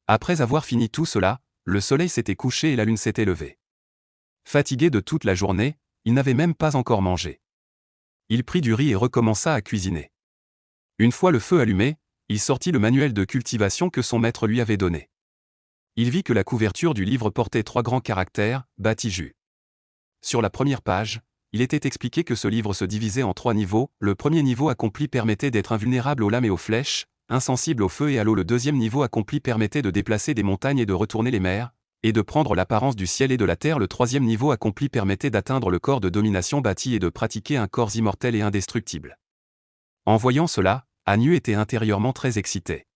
Après avoir fini tout cela, le soleil s'était couché et la lune s'était levée. Fatigué de toute la journée, il n'avait même pas encore mangé. Il prit du riz et recommença à cuisiner. Une fois le feu allumé, il sortit le manuel de cultivation que son maître lui avait donné. Il vit que la couverture du livre portait 3 grands caractères, Batiju. Sur la première page, il était expliqué que ce livre se divisait en 3 niveaux. Le premier niveau accompli permettait d'être invulnérable aux lames et aux flèches, insensible au feu et à l'eau. Le deuxième niveau accompli permettait de déplacer des montagnes et de retourner les mers, et de prendre l'apparence du ciel et de la terre. Le troisième niveau accompli permettait d'atteindre le corps de domination bâti et de pratiquer un corps immortel et indestructible. En voyant cela, Hanyu était intérieurement très excité.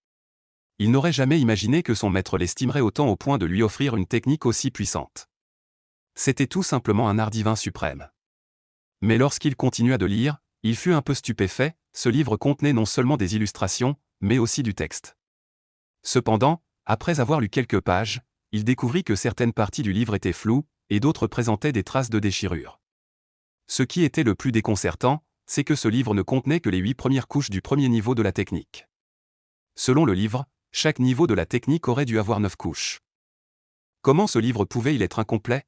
Il n'aurait jamais imaginé que son maître l'estimerait autant au point de lui offrir une technique aussi puissante. C'était tout simplement un art divin suprême. Mais lorsqu'il continua de lire, Il fut un peu stupéfait, ce livre contenait non seulement des illustrations, mais aussi du texte. Cependant, après avoir lu quelques pages, il découvrit que certaines parties du livre étaient floues, et d'autres présentaient des traces de déchirure. Ce qui était le plus déconcertant, c'est que ce livre ne contenait que les 8 premières couches du premier niveau de la technique. Selon le livre, chaque niveau de la technique aurait dû avoir 9 couches. Comment ce livre pouvait-il être incomplet?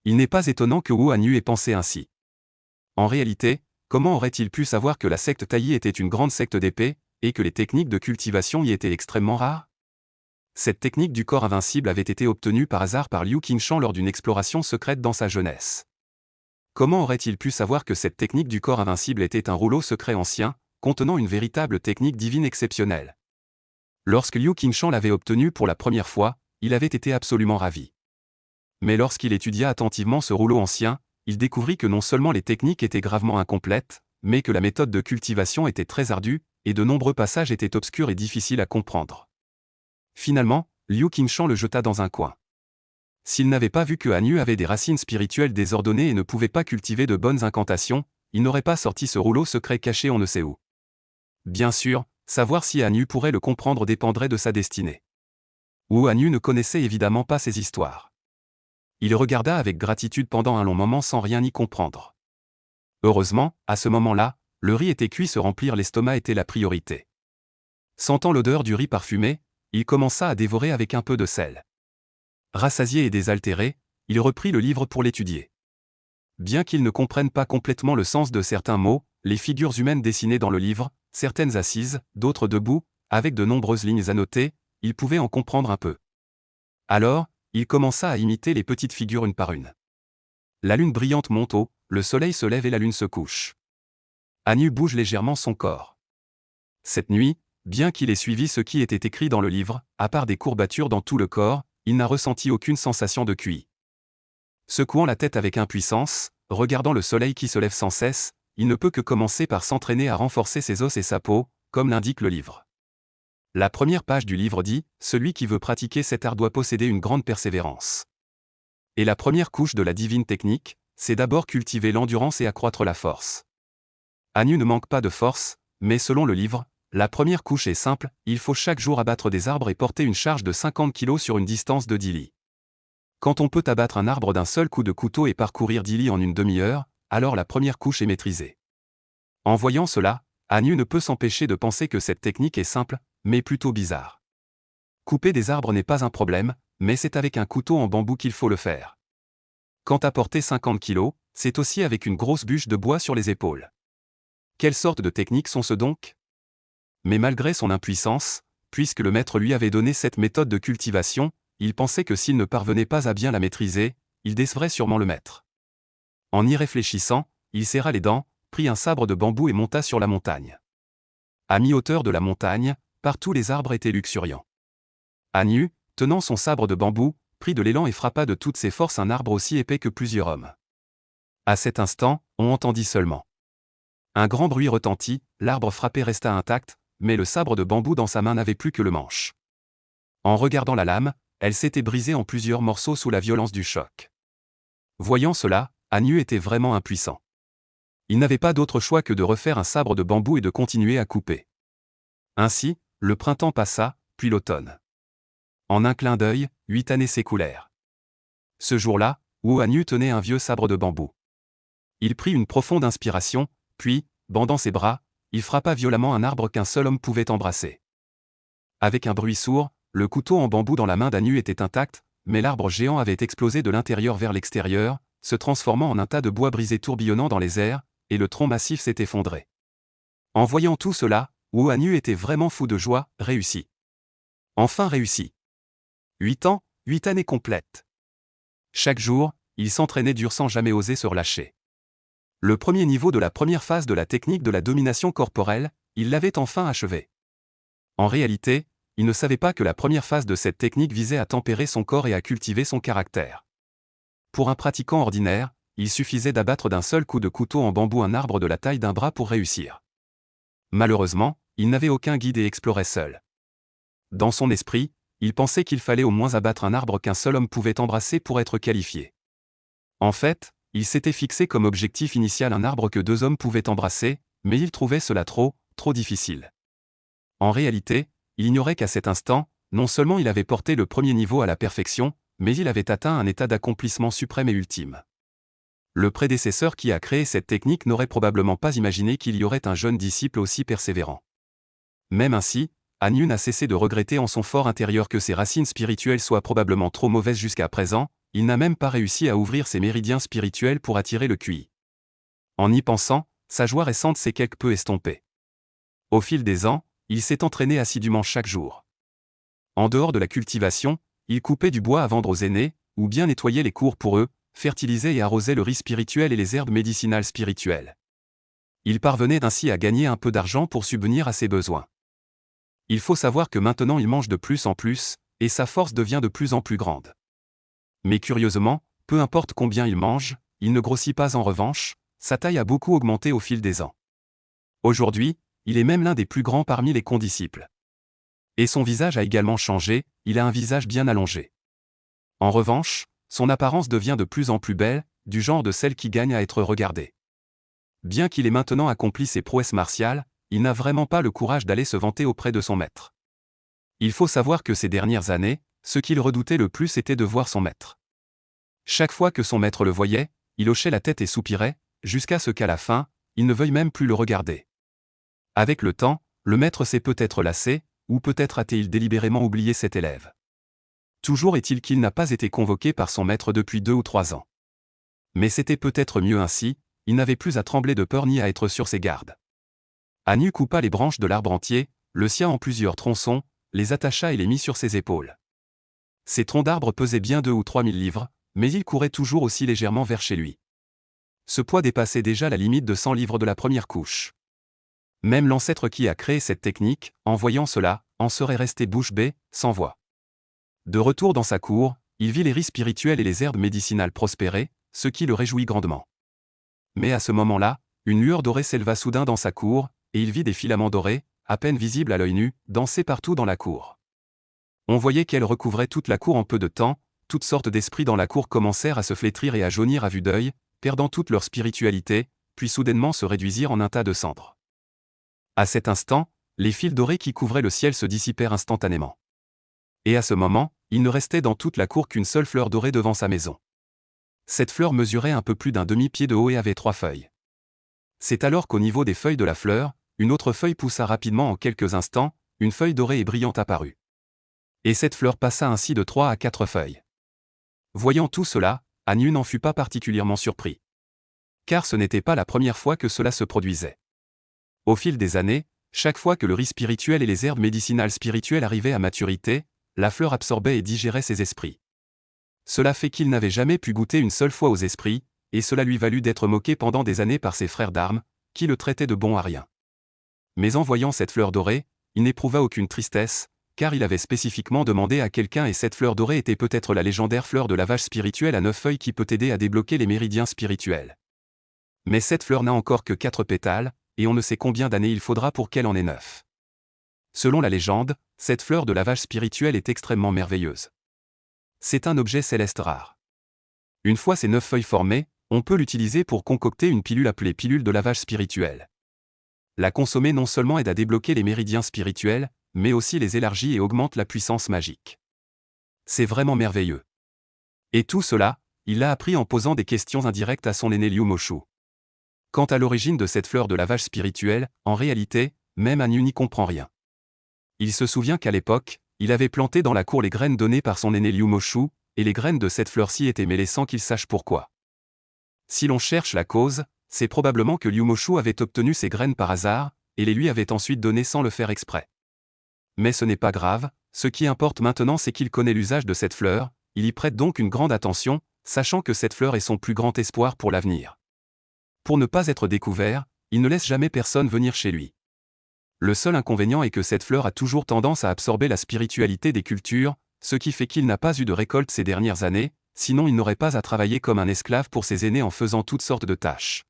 Il n'est pas étonnant que Wu Hanyu ait pensé ainsi. En réalité, comment aurait-il pu savoir que la secte Taï était une grande secte d'épée, et que les techniques de cultivation y étaient extrêmement rares? Cette technique du corps invincible avait été obtenue par hasard par Liu Qingshan lors d'une exploration secrète dans sa jeunesse. Comment aurait-il pu savoir que cette technique du corps invincible était un rouleau secret ancien, contenant une véritable technique divine exceptionnelle? Lorsque Liu Qingshan l'avait obtenue pour la première fois, il avait été absolument ravi. Mais lorsqu'il étudia attentivement ce rouleau ancien, il découvrit que non seulement les techniques étaient gravement incomplètes, mais que la méthode de cultivation était très ardue, et de nombreux passages étaient obscurs et difficiles à comprendre. Finalement, Liu Qingshan le jeta dans un coin. S'il n'avait pas vu que Hanyu avait des racines spirituelles désordonnées et ne pouvait pas cultiver de bonnes incantations, il n'aurait pas sorti ce rouleau secret caché on ne sait où. Bien sûr, savoir si Hanyu pourrait le comprendre dépendrait de sa destinée. Wu Hanyu ne connaissait évidemment pas ces histoires. Il regarda avec gratitude pendant un long moment sans rien y comprendre. Heureusement, à ce moment-là, le riz était cuit, se remplir l'estomac était la priorité. Sentant l'odeur du riz parfumé, il commença à dévorer avec un peu de sel. Rassasié et désaltéré, il reprit le livre pour l'étudier. Bien qu'il ne comprenne pas complètement le sens de certains mots, les figures humaines dessinées dans le livre, certaines assises, d'autres debout, avec de nombreuses lignes annotées, il pouvait en comprendre un peu. Alors, il commença à imiter les petites figures une par une. La lune brillante monte haut, le soleil se lève et la lune se couche. Hanyu bouge légèrement son corps. Cette nuit, bien qu'il ait suivi ce qui était écrit dans le livre, à part des courbatures dans tout le corps, il n'a ressenti aucune sensation de QI. Secouant la tête avec impuissance, regardant le soleil qui se lève sans cesse, il ne peut que commencer par s'entraîner à renforcer ses os et sa peau, comme l'indique le livre. La première page du livre dit « Celui qui veut pratiquer cet art doit posséder une grande persévérance ». Et la première couche de la divine technique, c'est d'abord cultiver l'endurance et accroître la force. Hanyu ne manque pas de force, mais selon le livre, la première couche est simple, il faut chaque jour abattre des arbres et porter une charge de 50 kg sur une distance de 10 li. Quand on peut abattre un arbre d'un seul coup de couteau et parcourir 10 li en une demi-heure, alors la première couche est maîtrisée. En voyant cela, Hanyu ne peut s'empêcher de penser que cette technique est simple, mais plutôt bizarre. Couper des arbres n'est pas un problème, mais c'est avec un couteau en bambou qu'il faut le faire. Quant à porter 50 kg, c'est aussi avec une grosse bûche de bois sur les épaules. Quelle sorte de techniques sont-ce donc? Mais malgré son impuissance, puisque le maître lui avait donné cette méthode de cultivation, il pensait que s'il ne parvenait pas à bien la maîtriser, il décevrait sûrement le maître. En y réfléchissant, il serra les dents, prit un sabre de bambou et monta sur la montagne. À mi-hauteur de la montagne, partout les arbres étaient luxuriants. Hanyu, tenant son sabre de bambou, prit de l'élan et frappa de toutes ses forces un arbre aussi épais que plusieurs hommes. À cet instant, on entendit seulement un grand bruit retentit, l'arbre frappé resta intact, mais le sabre de bambou dans sa main n'avait plus que le manche. En regardant la lame, elle s'était brisée en plusieurs morceaux sous la violence du choc. Voyant cela, Hanyu était vraiment impuissant. Il n'avait pas d'autre choix que de refaire un sabre de bambou et de continuer à couper. Ainsi, le printemps passa, puis l'automne. En un clin d'œil, 8 années s'écoulèrent. Ce jour-là, Wu Hanyu tenait un vieux sabre de bambou. Il prit une profonde inspiration, puis, bandant ses bras, il frappa violemment un arbre qu'un seul homme pouvait embrasser. Avec un bruit sourd, le couteau en bambou dans la main d'Hanyu était intact, mais l'arbre géant avait explosé de l'intérieur vers l'extérieur, se transformant en un tas de bois brisé tourbillonnant dans les airs, et le tronc massif s'est effondré. En voyant tout cela, Wu Hanyu était vraiment fou de joie, réussi. Enfin réussi. 8 ans, 8 années complètes. Chaque jour, il s'entraînait dur sans jamais oser se relâcher. Le premier niveau de la première phase de la technique de la domination corporelle, il l'avait enfin achevé. En réalité, il ne savait pas que la première phase de cette technique visait à tempérer son corps et à cultiver son caractère. Pour un pratiquant ordinaire, il suffisait d'abattre d'un seul coup de couteau en bambou un arbre de la taille d'un bras pour réussir. Malheureusement, il n'avait aucun guide et explorait seul. Dans son esprit, il pensait qu'il fallait au moins abattre un arbre qu'un seul homme pouvait embrasser pour être qualifié. En fait, Il s'était fixé comme objectif initial un arbre que 2 hommes pouvaient embrasser, mais il trouvait cela trop difficile. En réalité, il ignorait qu'à cet instant, non seulement il avait porté le premier niveau à la perfection, mais il avait atteint un état d'accomplissement suprême et ultime. Le prédécesseur qui a créé cette technique n'aurait probablement pas imaginé qu'il y aurait un jeune disciple aussi persévérant. Même ainsi, Han Yu n'a cessé de regretter en son fort intérieur que ses racines spirituelles soient probablement trop mauvaises jusqu'à présent, il n'a même pas réussi à ouvrir ses méridiens spirituels pour attirer le QI. En y pensant, sa joie récente s'est quelque peu estompée. Au fil des ans, il s'est entraîné assidûment chaque jour. En dehors de la cultivation, il coupait du bois à vendre aux aînés, ou bien nettoyait les cours pour eux, fertilisait et arrosait le riz spirituel et les herbes médicinales spirituelles. Il parvenait ainsi à gagner un peu d'argent pour subvenir à ses besoins. Il faut savoir que maintenant il mange de plus en plus, et sa force devient de plus en plus grande. Mais curieusement, peu importe combien il mange, il ne grossit pas en revanche, sa taille a beaucoup augmenté au fil des ans. Aujourd'hui, il est même l'un des plus grands parmi les condisciples. Et son visage a également changé, il a un visage bien allongé. En revanche, son apparence devient de plus en plus belle, du genre de celle qui gagne à être regardée. Bien qu'il ait maintenant accompli ses prouesses martiales, il n'a vraiment pas le courage d'aller se vanter auprès de son maître. Il faut savoir que ces dernières années, ce qu'il redoutait le plus était de voir son maître. Chaque fois que son maître le voyait, il hochait la tête et soupirait, jusqu'à ce qu'à la fin, il ne veuille même plus le regarder. Avec le temps, le maître s'est peut-être lassé, ou peut-être a-t-il délibérément oublié cet élève. Toujours est-il qu'il n'a pas été convoqué par son maître depuis 2 ou 3 ans. Mais c'était peut-être mieux ainsi, il n'avait plus à trembler de peur ni à être sur ses gardes. Han Yu coupa les branches de l'arbre entier, le scia en plusieurs tronçons, les attacha et les mit sur ses épaules. Ces troncs d'arbre pesaient bien 2 ou 3 000 livres, mais il courait toujours aussi légèrement vers chez lui. Ce poids dépassait déjà la limite de 100 livres de la première couche. Même l'ancêtre qui a créé cette technique, en voyant cela, en serait resté bouche bée, sans voix. De retour dans sa cour, il vit les riz spirituels et les herbes médicinales prospérer, ce qui le réjouit grandement. Mais à ce moment-là, une lueur dorée s'éleva soudain dans sa cour, et il vit des filaments dorés, à peine visibles à l'œil nu, danser partout dans la cour. On voyait qu'elle recouvrait toute la cour en peu de temps, toutes sortes d'esprits dans la cour commencèrent à se flétrir et à jaunir à vue d'œil, perdant toute leur spiritualité, puis soudainement se réduisirent en un tas de cendres. À cet instant, les fils dorés qui couvraient le ciel se dissipèrent instantanément. Et à ce moment, il ne restait dans toute la cour qu'une seule fleur dorée devant sa maison. Cette fleur mesurait un peu plus d'un demi-pied de haut et avait 3 feuilles. C'est alors qu'au niveau des feuilles de la fleur, une autre feuille poussa rapidement en quelques instants, une feuille dorée et brillante apparut. Et cette fleur passa ainsi de 3 à 4 feuilles. Voyant tout cela, Han Yu n'en fut pas particulièrement surpris. Car ce n'était pas la première fois que cela se produisait. Au fil des années, chaque fois que le riz spirituel et les herbes médicinales spirituelles arrivaient à maturité, la fleur absorbait et digérait ces esprits. Cela fait qu'il n'avait jamais pu goûter une seule fois aux esprits, et cela lui valut d'être moqué pendant des années par ses frères d'armes, qui le traitaient de bon à rien. Mais en voyant cette fleur dorée, il n'éprouva aucune tristesse, car il avait spécifiquement demandé à quelqu'un et cette fleur dorée était peut-être la légendaire fleur de lavage spirituel à 9 feuilles qui peut aider à débloquer les méridiens spirituels. Mais cette fleur n'a encore que 4 pétales, et on ne sait combien d'années il faudra pour qu'elle en ait 9. Selon la légende, cette fleur de lavage spirituel est extrêmement merveilleuse. C'est un objet céleste rare. Une fois ces 9 feuilles formées, on peut l'utiliser pour concocter une pilule appelée pilule de lavage spirituel. La consommer non seulement aide à débloquer les méridiens spirituels, mais aussi les élargit et augmente la puissance magique. C'est vraiment merveilleux. Et tout cela, il l'a appris en posant des questions indirectes à son aîné Liu Moshu. Quant à l'origine de cette fleur de lavage spirituel, en réalité, même Han Yu n'y comprend rien. Il se souvient qu'à l'époque, il avait planté dans la cour les graines données par son aîné Liu Moshu, et les graines de cette fleur-ci étaient mêlées sans qu'il sache pourquoi. Si l'on cherche la cause, c'est probablement que Liu Moshu avait obtenu ces graines par hasard, et les lui avait ensuite données sans le faire exprès. Mais ce n'est pas grave, ce qui importe maintenant c'est qu'il connaît l'usage de cette fleur, il y prête donc une grande attention, sachant que cette fleur est son plus grand espoir pour l'avenir. Pour ne pas être découvert, il ne laisse jamais personne venir chez lui. Le seul inconvénient est que cette fleur a toujours tendance à absorber la spiritualité des cultures, ce qui fait qu'il n'a pas eu de récolte ces dernières années, sinon il n'aurait pas à travailler comme un esclave pour ses aînés en faisant toutes sortes de tâches.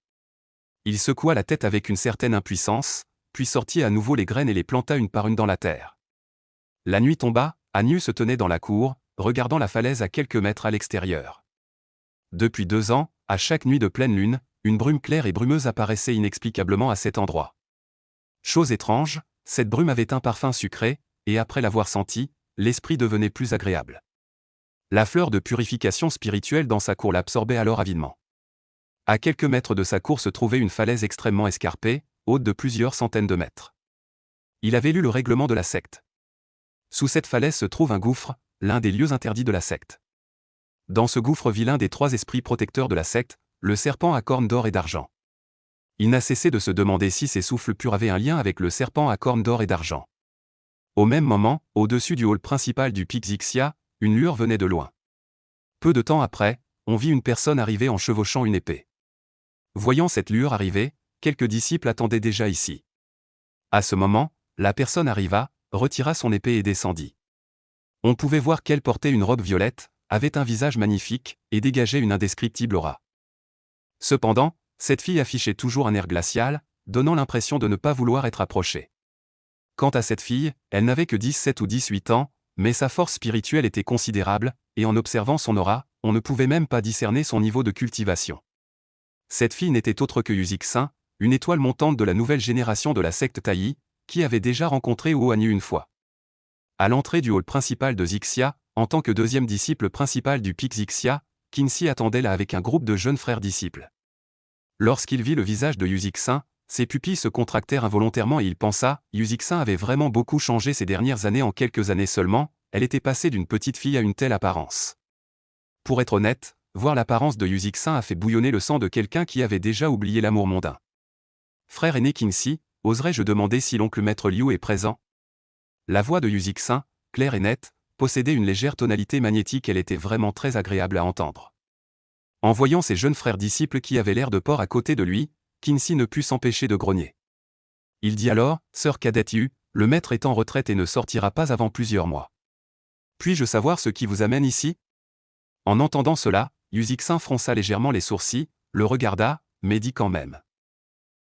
Il secoua la tête avec une certaine impuissance, puis sortit à nouveau les graines et les planta une par une dans la terre. La nuit tomba, Han Yu se tenait dans la cour, regardant la falaise à quelques mètres à l'extérieur. Depuis 2 ans, à chaque nuit de pleine lune, une brume claire et brumeuse apparaissait inexplicablement à cet endroit. Chose étrange, cette brume avait un parfum sucré, et après l'avoir senti, l'esprit devenait plus agréable. La fleur de purification spirituelle dans sa cour l'absorbait alors avidement. À quelques mètres de sa cour se trouvait une falaise extrêmement escarpée, haute de plusieurs centaines de mètres. Il avait lu le règlement de la secte. Sous cette falaise se trouve un gouffre, l'un des lieux interdits de la secte. Dans ce gouffre vit l'un des 3 esprits protecteurs de la secte, le serpent à cornes d'or et d'argent. Il n'a cessé de se demander si ces souffles purs avaient un lien avec le serpent à cornes d'or et d'argent. Au même moment, au-dessus du hall principal du pic Zixia, une lueur venait de loin. Peu de temps après, on vit une personne arriver en chevauchant une épée. Voyant cette lueur arriver, quelques disciples attendaient déjà ici. À ce moment, la personne arriva, retira son épée et descendit. On pouvait voir qu'elle portait une robe violette, avait un visage magnifique, et dégageait une indescriptible aura. Cependant, cette fille affichait toujours un air glacial, donnant l'impression de ne pas vouloir être approchée. Quant à cette fille, elle n'avait que 17 ou 18 ans, mais sa force spirituelle était considérable, et en observant son aura, on ne pouvait même pas discerner son niveau de cultivation. Cette fille n'était autre que Yuzixin, une étoile montante de la nouvelle génération de la secte Taï, qui avait déjà rencontré Oanyu une fois. À l'entrée du hall principal de Zixia, en tant que deuxième disciple principal du pic Zixia, Qinzi attendait là avec un groupe de jeunes frères disciples. Lorsqu'il vit le visage de Yuzixin, ses pupilles se contractèrent involontairement et il pensa, Yuzixin avait vraiment beaucoup changé ces dernières années. En quelques années seulement, elle était passée d'une petite fille à une telle apparence. Pour être honnête, voir l'apparence de Yuzixin a fait bouillonner le sang de quelqu'un qui avait déjà oublié l'amour mondain. Frère aîné Qinzi, oserais-je demander si l'oncle maître Liu est présent? La voix de Yuzixin, claire et nette, possédait une légère tonalité magnétique. Elle était vraiment très agréable à entendre. En voyant ses jeunes frères disciples qui avaient l'air de porc à côté de lui, Qinzi ne put s'empêcher de grogner. Il dit alors, Sœur cadette Yu, le maître est en retraite et ne sortira pas avant plusieurs mois. Puis-je savoir ce qui vous amène ici? En entendant cela, Yuzixin fronça légèrement les sourcils, le regarda, mais dit quand même.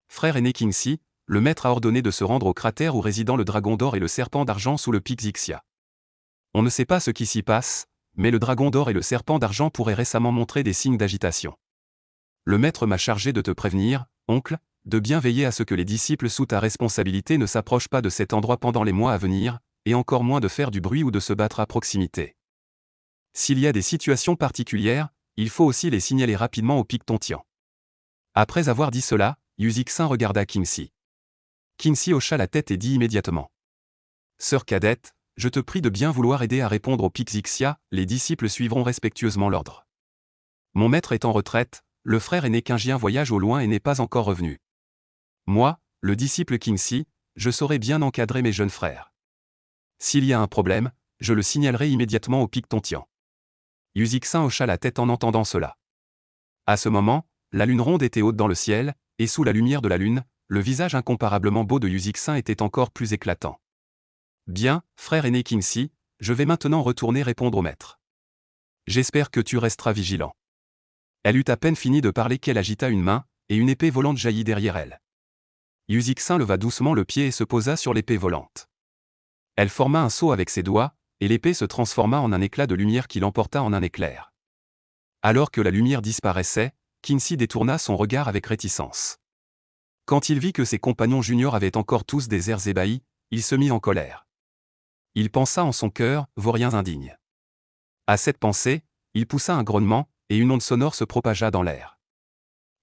Frère aîné Qinzi, le maître a ordonné de se rendre au cratère où résident le dragon d'or et le serpent d'argent sous le pic Zixia. On ne sait pas ce qui s'y passe, mais le dragon d'or et le serpent d'argent pourraient récemment montrer des signes d'agitation. Le maître m'a chargé de te prévenir, oncle, de bien veiller à ce que les disciples sous ta responsabilité ne s'approchent pas de cet endroit pendant les mois à venir, et encore moins de faire du bruit ou de se battre à proximité. S'il y a des situations particulières, il faut aussi les signaler rapidement au pic Tontian. Après avoir dit cela, Yuzixin regarda Qinzi. Qinzi hocha la tête et dit immédiatement. Sœur cadette, je te prie de bien vouloir aider à répondre au pic Zixia, les disciples suivront respectueusement l'ordre. Mon maître est en retraite, le frère aîné Qingien voyage au loin et n'est pas encore revenu. Moi, le disciple Qinzi, je saurai bien encadrer mes jeunes frères. S'il y a un problème, je le signalerai immédiatement au pic Tontian. Yuzixin hocha la tête en entendant cela. À ce moment, la lune ronde était haute dans le ciel, et sous la lumière de la lune, le visage incomparablement beau de Yuzixin était encore plus éclatant. Bien, frère aîné Qinzi, je vais maintenant retourner répondre au maître. J'espère que tu resteras vigilant. Elle eut à peine fini de parler qu'elle agita une main, et une épée volante jaillit derrière elle. Yuzixin leva doucement le pied et se posa sur l'épée volante. Elle forma un saut avec ses doigts, et l'épée se transforma en un éclat de lumière qui l'emporta en un éclair. Alors que la lumière disparaissait, Qinzi détourna son regard avec réticence. Quand il vit que ses compagnons juniors avaient encore tous des airs ébahis, il se mit en colère. Il pensa en son cœur, vauriens indignes. À cette pensée, il poussa un grognement, et une onde sonore se propagea dans l'air.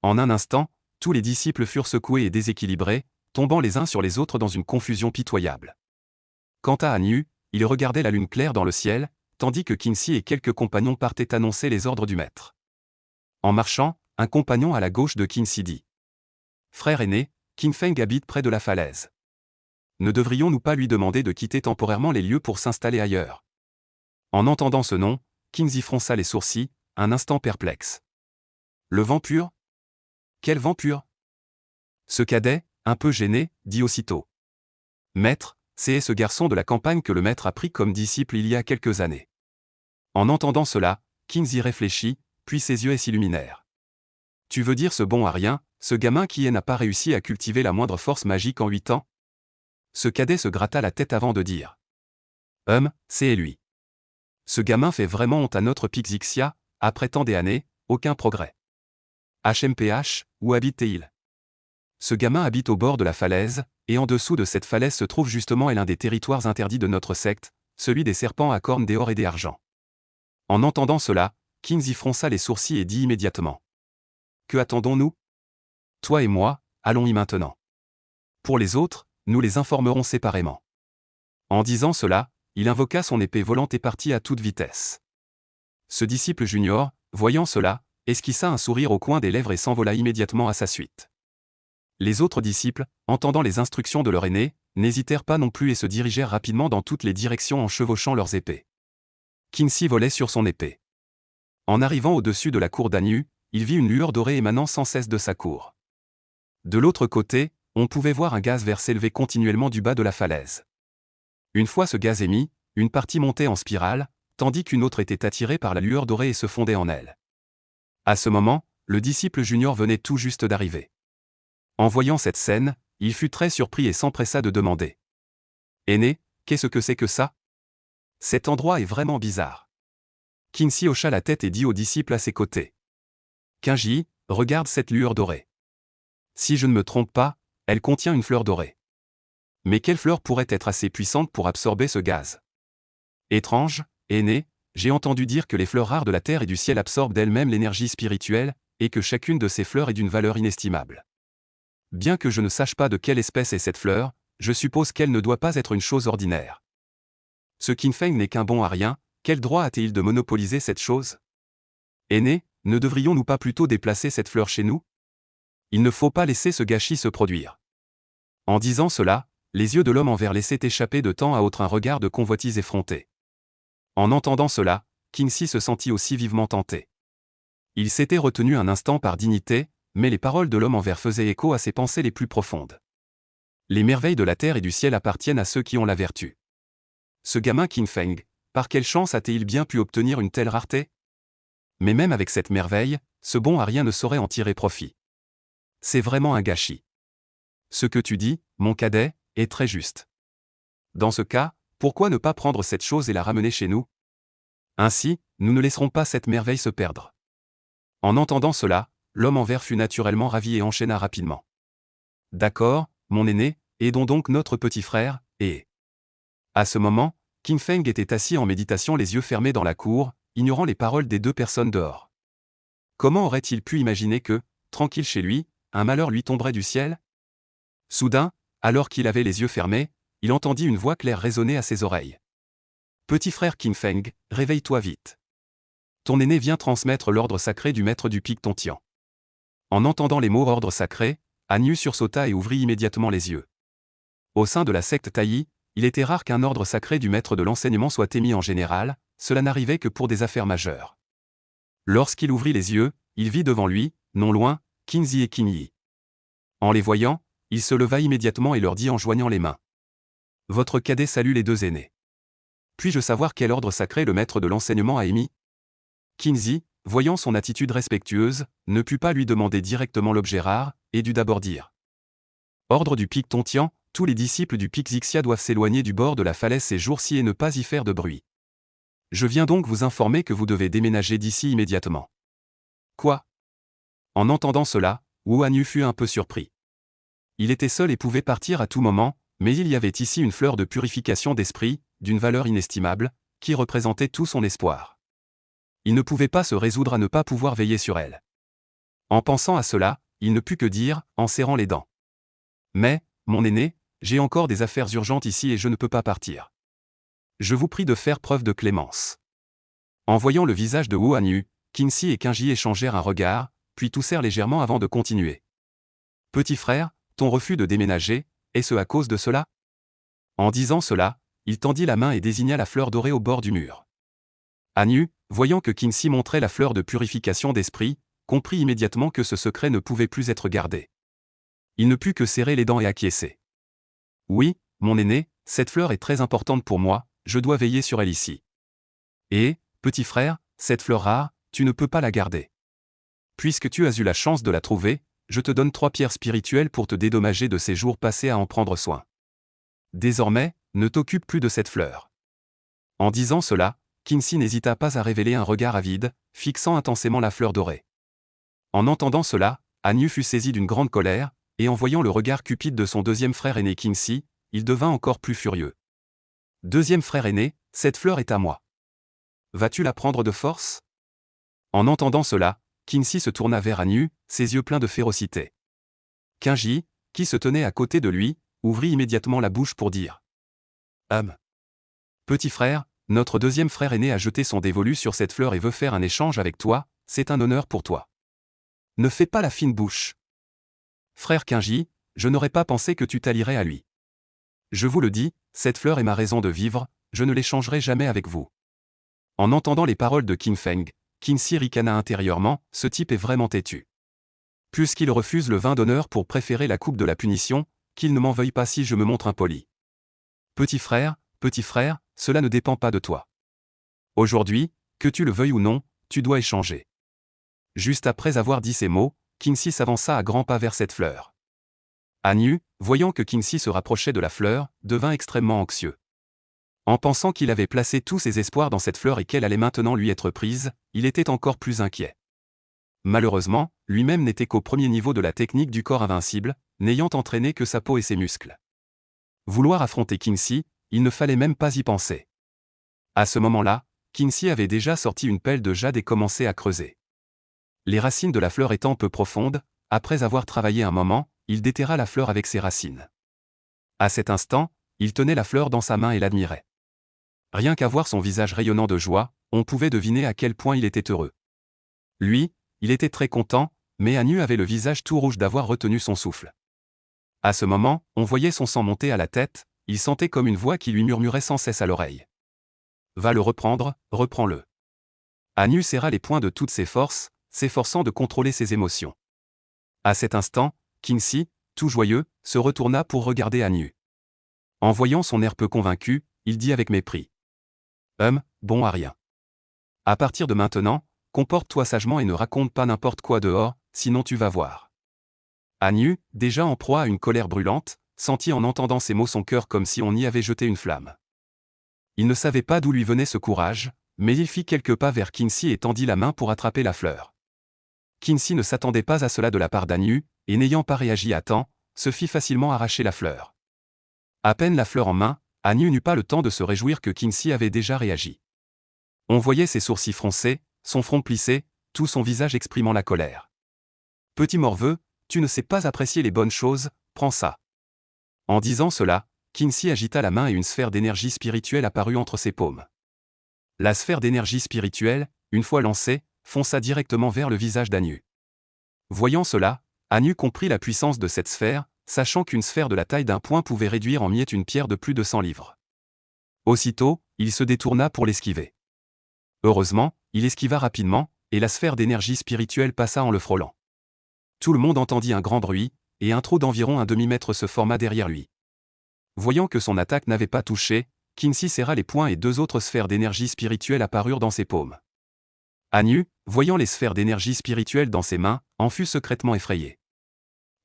En un instant, tous les disciples furent secoués et déséquilibrés, tombant les uns sur les autres dans une confusion pitoyable. Quant à Anyu, il regardait la lune claire dans le ciel, tandis que Qinzi et quelques compagnons partaient annoncer les ordres du maître. En marchant, un compagnon à la gauche de Qinzi dit. Frère aîné, Qinfeng habite près de la falaise. Ne devrions-nous pas lui demander de quitter temporairement les lieux pour s'installer ailleurs? En entendant ce nom, Qinzi fronça les sourcils, un instant perplexe. Le vent pur? Quel vent pur? Ce cadet, un peu gêné, dit aussitôt. Maître, c'est ce garçon de la campagne que le maître a pris comme disciple il y a quelques années. En entendant cela, Qinzi réfléchit, puis ses yeux s'illuminèrent. Tu veux dire ce bon à rien, ce gamin qui n'a pas réussi à cultiver la moindre force magique en 8 ans? Ce cadet se gratta la tête avant de dire. C'est lui. Ce gamin fait vraiment honte à notre pic Zixia, après tant d'années, aucun progrès. HMPH, où habite-t-il? Ce gamin habite au bord de la falaise, et en dessous de cette falaise se trouve justement l'un des territoires interdits de notre secte, celui des serpents à cornes d'or et d'argent. En entendant cela, Kinsey fronça les sourcils et dit immédiatement. Que attendons-nous? Toi et moi, allons-y maintenant. Pour les autres, nous les informerons séparément. En disant cela, il invoqua son épée volante et partit à toute vitesse. Ce disciple junior, voyant cela, esquissa un sourire au coin des lèvres et s'envola immédiatement à sa suite. Les autres disciples, entendant les instructions de leur aîné, n'hésitèrent pas non plus et se dirigèrent rapidement dans toutes les directions en chevauchant leurs épées. Kinsey volait sur son épée. En arrivant au-dessus de la cour d'Anyu, il vit une lueur dorée émanant sans cesse de sa cour. De l'autre côté, on pouvait voir un gaz vert s'élever continuellement du bas de la falaise. Une fois ce gaz émis, une partie montait en spirale, tandis qu'une autre était attirée par la lueur dorée et se fondait en elle. À ce moment, le disciple junior venait tout juste d'arriver. En voyant cette scène, il fut très surpris et s'empressa de demander. « Aîné, qu'est-ce que c'est que ça? Cet endroit est vraiment bizarre. » Kinsey hocha la tête et dit au disciple à ses côtés. « Kinji, regarde cette lueur dorée. Si je ne me trompe pas, elle contient une fleur dorée. Mais quelle fleur pourrait être assez puissante pour absorber ce gaz? Étrange, aîné, j'ai entendu dire que les fleurs rares de la terre et du ciel absorbent d'elles-mêmes l'énergie spirituelle, et que chacune de ces fleurs est d'une valeur inestimable. Bien que je ne sache pas de quelle espèce est cette fleur, je suppose qu'elle ne doit pas être une chose ordinaire. Ce Qin Feng n'est qu'un bon à rien, quel droit a-t-il de monopoliser cette chose? Aîné, ne devrions-nous pas plutôt déplacer cette fleur chez nous? Il ne faut pas laisser ce gâchis se produire. En disant cela, les yeux de l'homme en verre laissaient échapper de temps à autre un regard de convoitise effrontée. En entendant cela, Kinsey se sentit aussi vivement tenté. Il s'était retenu un instant par dignité, mais les paroles de l'homme en verre faisaient écho à ses pensées les plus profondes. Les merveilles de la terre et du ciel appartiennent à ceux qui ont la vertu. Ce gamin Qin Feng, par quelle chance a-t-il bien pu obtenir une telle rareté? Mais même avec cette merveille, ce bon à rien ne saurait en tirer profit. C'est vraiment un gâchis. Ce que tu dis, mon cadet, est très juste. Dans ce cas, pourquoi ne pas prendre cette chose et la ramener chez nous? Ainsi, nous ne laisserons pas cette merveille se perdre. En entendant cela, l'homme en verre fut naturellement ravi et enchaîna rapidement. D'accord, mon aîné, aidons donc notre petit frère, et... À ce moment, Qin Feng était assis en méditation les yeux fermés dans la cour, ignorant les paroles des deux personnes dehors. Comment aurait-il pu imaginer que, tranquille chez lui, un malheur lui tomberait du ciel? Soudain, alors qu'il avait les yeux fermés, il entendit une voix claire résonner à ses oreilles. « Petit frère Qin Feng, réveille-toi vite. Ton aîné vient transmettre l'ordre sacré du maître du pic Tontian. » En entendant les mots « ordre sacré », Anyu sursauta et ouvrit immédiatement les yeux. Au sein de la secte Taï, il était rare qu'un ordre sacré du maître de l'enseignement soit émis en général, cela n'arrivait que pour des affaires majeures. Lorsqu'il ouvrit les yeux, il vit devant lui, non loin, Kinsey et Kinyi. En les voyant, il se leva immédiatement et leur dit en joignant les mains. « Votre cadet salue les deux aînés. Puis-je savoir quel ordre sacré le maître de l'enseignement a émis? » Kinsey, voyant son attitude respectueuse, ne put pas lui demander directement l'objet rare, et dut d'abord dire. « Ordre du pic Tontian, tous les disciples du pic Xixia doivent s'éloigner du bord de la falaise ces jours-ci et ne pas y faire de bruit. Je viens donc vous informer que vous devez déménager d'ici immédiatement. » Quoi? En entendant cela, Wu Hanyu fut un peu surpris. Il était seul et pouvait partir à tout moment, mais il y avait ici une fleur de purification d'esprit, d'une valeur inestimable, qui représentait tout son espoir. Il ne pouvait pas se résoudre à ne pas pouvoir veiller sur elle. En pensant à cela, il ne put que dire, en serrant les dents. « Mais, mon aîné, j'ai encore des affaires urgentes ici et je ne peux pas partir. Je vous prie de faire preuve de clémence. » En voyant le visage de Wu Hanyu, Kinsey et Kinji échangèrent un regard, puis toussèrent légèrement avant de continuer. « Petit frère, ton refus de déménager, est-ce à cause de cela? » En disant cela, il tendit la main et désigna la fleur dorée au bord du mur. Hanyu, voyant que Kinsey montrait la fleur de purification d'esprit, comprit immédiatement que ce secret ne pouvait plus être gardé. Il ne put que serrer les dents et acquiescer. « Oui, mon aîné, cette fleur est très importante pour moi, je dois veiller sur elle ici. Et, petit frère, cette fleur rare, tu ne peux pas la garder. Puisque tu as eu la chance de la trouver, je te donne 3 pierres spirituelles pour te dédommager de ces jours passés à en prendre soin. Désormais, ne t'occupe plus de cette fleur. » En disant cela, Kinsey n'hésita pas à révéler un regard avide, fixant intensément la fleur dorée. En entendant cela, Anyu fut saisi d'une grande colère, et en voyant le regard cupide de son deuxième frère aîné Kingxi, il devint encore plus furieux. Deuxième frère aîné, cette fleur est à moi. Vas-tu la prendre de force? En entendant cela, Kingxi se tourna vers Anyu, ses yeux pleins de férocité. Kinji, qui se tenait à côté de lui, ouvrit immédiatement la bouche pour dire. Petit frère, notre deuxième frère aîné a jeté son dévolu sur cette fleur et veut faire un échange avec toi, c'est un honneur pour toi. Ne fais pas la fine bouche. Frère Kinji, je n'aurais pas pensé que tu t'allierais à lui. Je vous le dis, cette fleur est ma raison de vivre, je ne l'échangerai jamais avec vous. En entendant les paroles de King Feng, Kingxi ricana intérieurement, ce type est vraiment têtu. Puisqu'il refuse le vin d'honneur pour préférer la coupe de la punition, qu'il ne m'en veuille pas si je me montre impoli. Petit frère, cela ne dépend pas de toi. Aujourd'hui, que tu le veuilles ou non, tu dois échanger. Juste après avoir dit ces mots, Kingxi s'avança à grands pas vers cette fleur. Anyu, voyant que Kingxi se rapprochait de la fleur, devint extrêmement anxieux. En pensant qu'il avait placé tous ses espoirs dans cette fleur et qu'elle allait maintenant lui être prise, il était encore plus inquiet. Malheureusement, lui-même n'était qu'au premier niveau de la technique du corps invincible, n'ayant entraîné que sa peau et ses muscles. Vouloir affronter Kingxi, il ne fallait même pas y penser. À ce moment-là, Kingxi avait déjà sorti une pelle de jade et commençait à creuser. Les racines de la fleur étant peu profondes, après avoir travaillé un moment, il déterra la fleur avec ses racines. À cet instant, il tenait la fleur dans sa main et l'admirait. Rien qu'à voir son visage rayonnant de joie, on pouvait deviner à quel point il était heureux. Lui, il était très content, mais Anyu avait le visage tout rouge d'avoir retenu son souffle. À ce moment, on voyait son sang monter à la tête, il sentait comme une voix qui lui murmurait sans cesse à l'oreille. Va le reprendre, reprends-le. Anyu serra les poings de toutes ses forces, s'efforçant de contrôler ses émotions. À cet instant, Kingxi, tout joyeux, se retourna pour regarder Anyu. En voyant son air peu convaincu, il dit avec mépris. Bon à rien. À partir de maintenant, comporte-toi sagement et ne raconte pas n'importe quoi dehors, sinon tu vas voir. Anyu, déjà en proie à une colère brûlante, sentit en entendant ces mots son cœur comme si on y avait jeté une flamme. Il ne savait pas d'où lui venait ce courage, mais il fit quelques pas vers Kingxi et tendit la main pour attraper la fleur. Kingxi ne s'attendait pas à cela de la part d'Anyu, et n'ayant pas réagi à temps, se fit facilement arracher la fleur. À peine la fleur en main, Anyu n'eut pas le temps de se réjouir que Kingxi avait déjà réagi. On voyait ses sourcils froncés, son front plissé, tout son visage exprimant la colère. Petit morveux, tu ne sais pas apprécier les bonnes choses, prends ça. En disant cela, Kingxi agita la main et une sphère d'énergie spirituelle apparut entre ses paumes. La sphère d'énergie spirituelle, une fois lancée, fonça directement vers le visage d'Anyu. Voyant cela, Anyu comprit la puissance de cette sphère, sachant qu'une sphère de la taille d'un poing pouvait réduire en miettes une pierre de plus de 100 livres. Aussitôt, il se détourna pour l'esquiver. Heureusement, il esquiva rapidement, et la sphère d'énergie spirituelle passa en le frôlant. Tout le monde entendit un grand bruit, et un trou d'environ un demi-mètre se forma derrière lui. Voyant que son attaque n'avait pas touché, Kingxi serra les poings et deux autres sphères d'énergie spirituelle apparurent dans ses paumes. Anyu, voyant les sphères d'énergie spirituelle dans ses mains, en fut secrètement effrayé.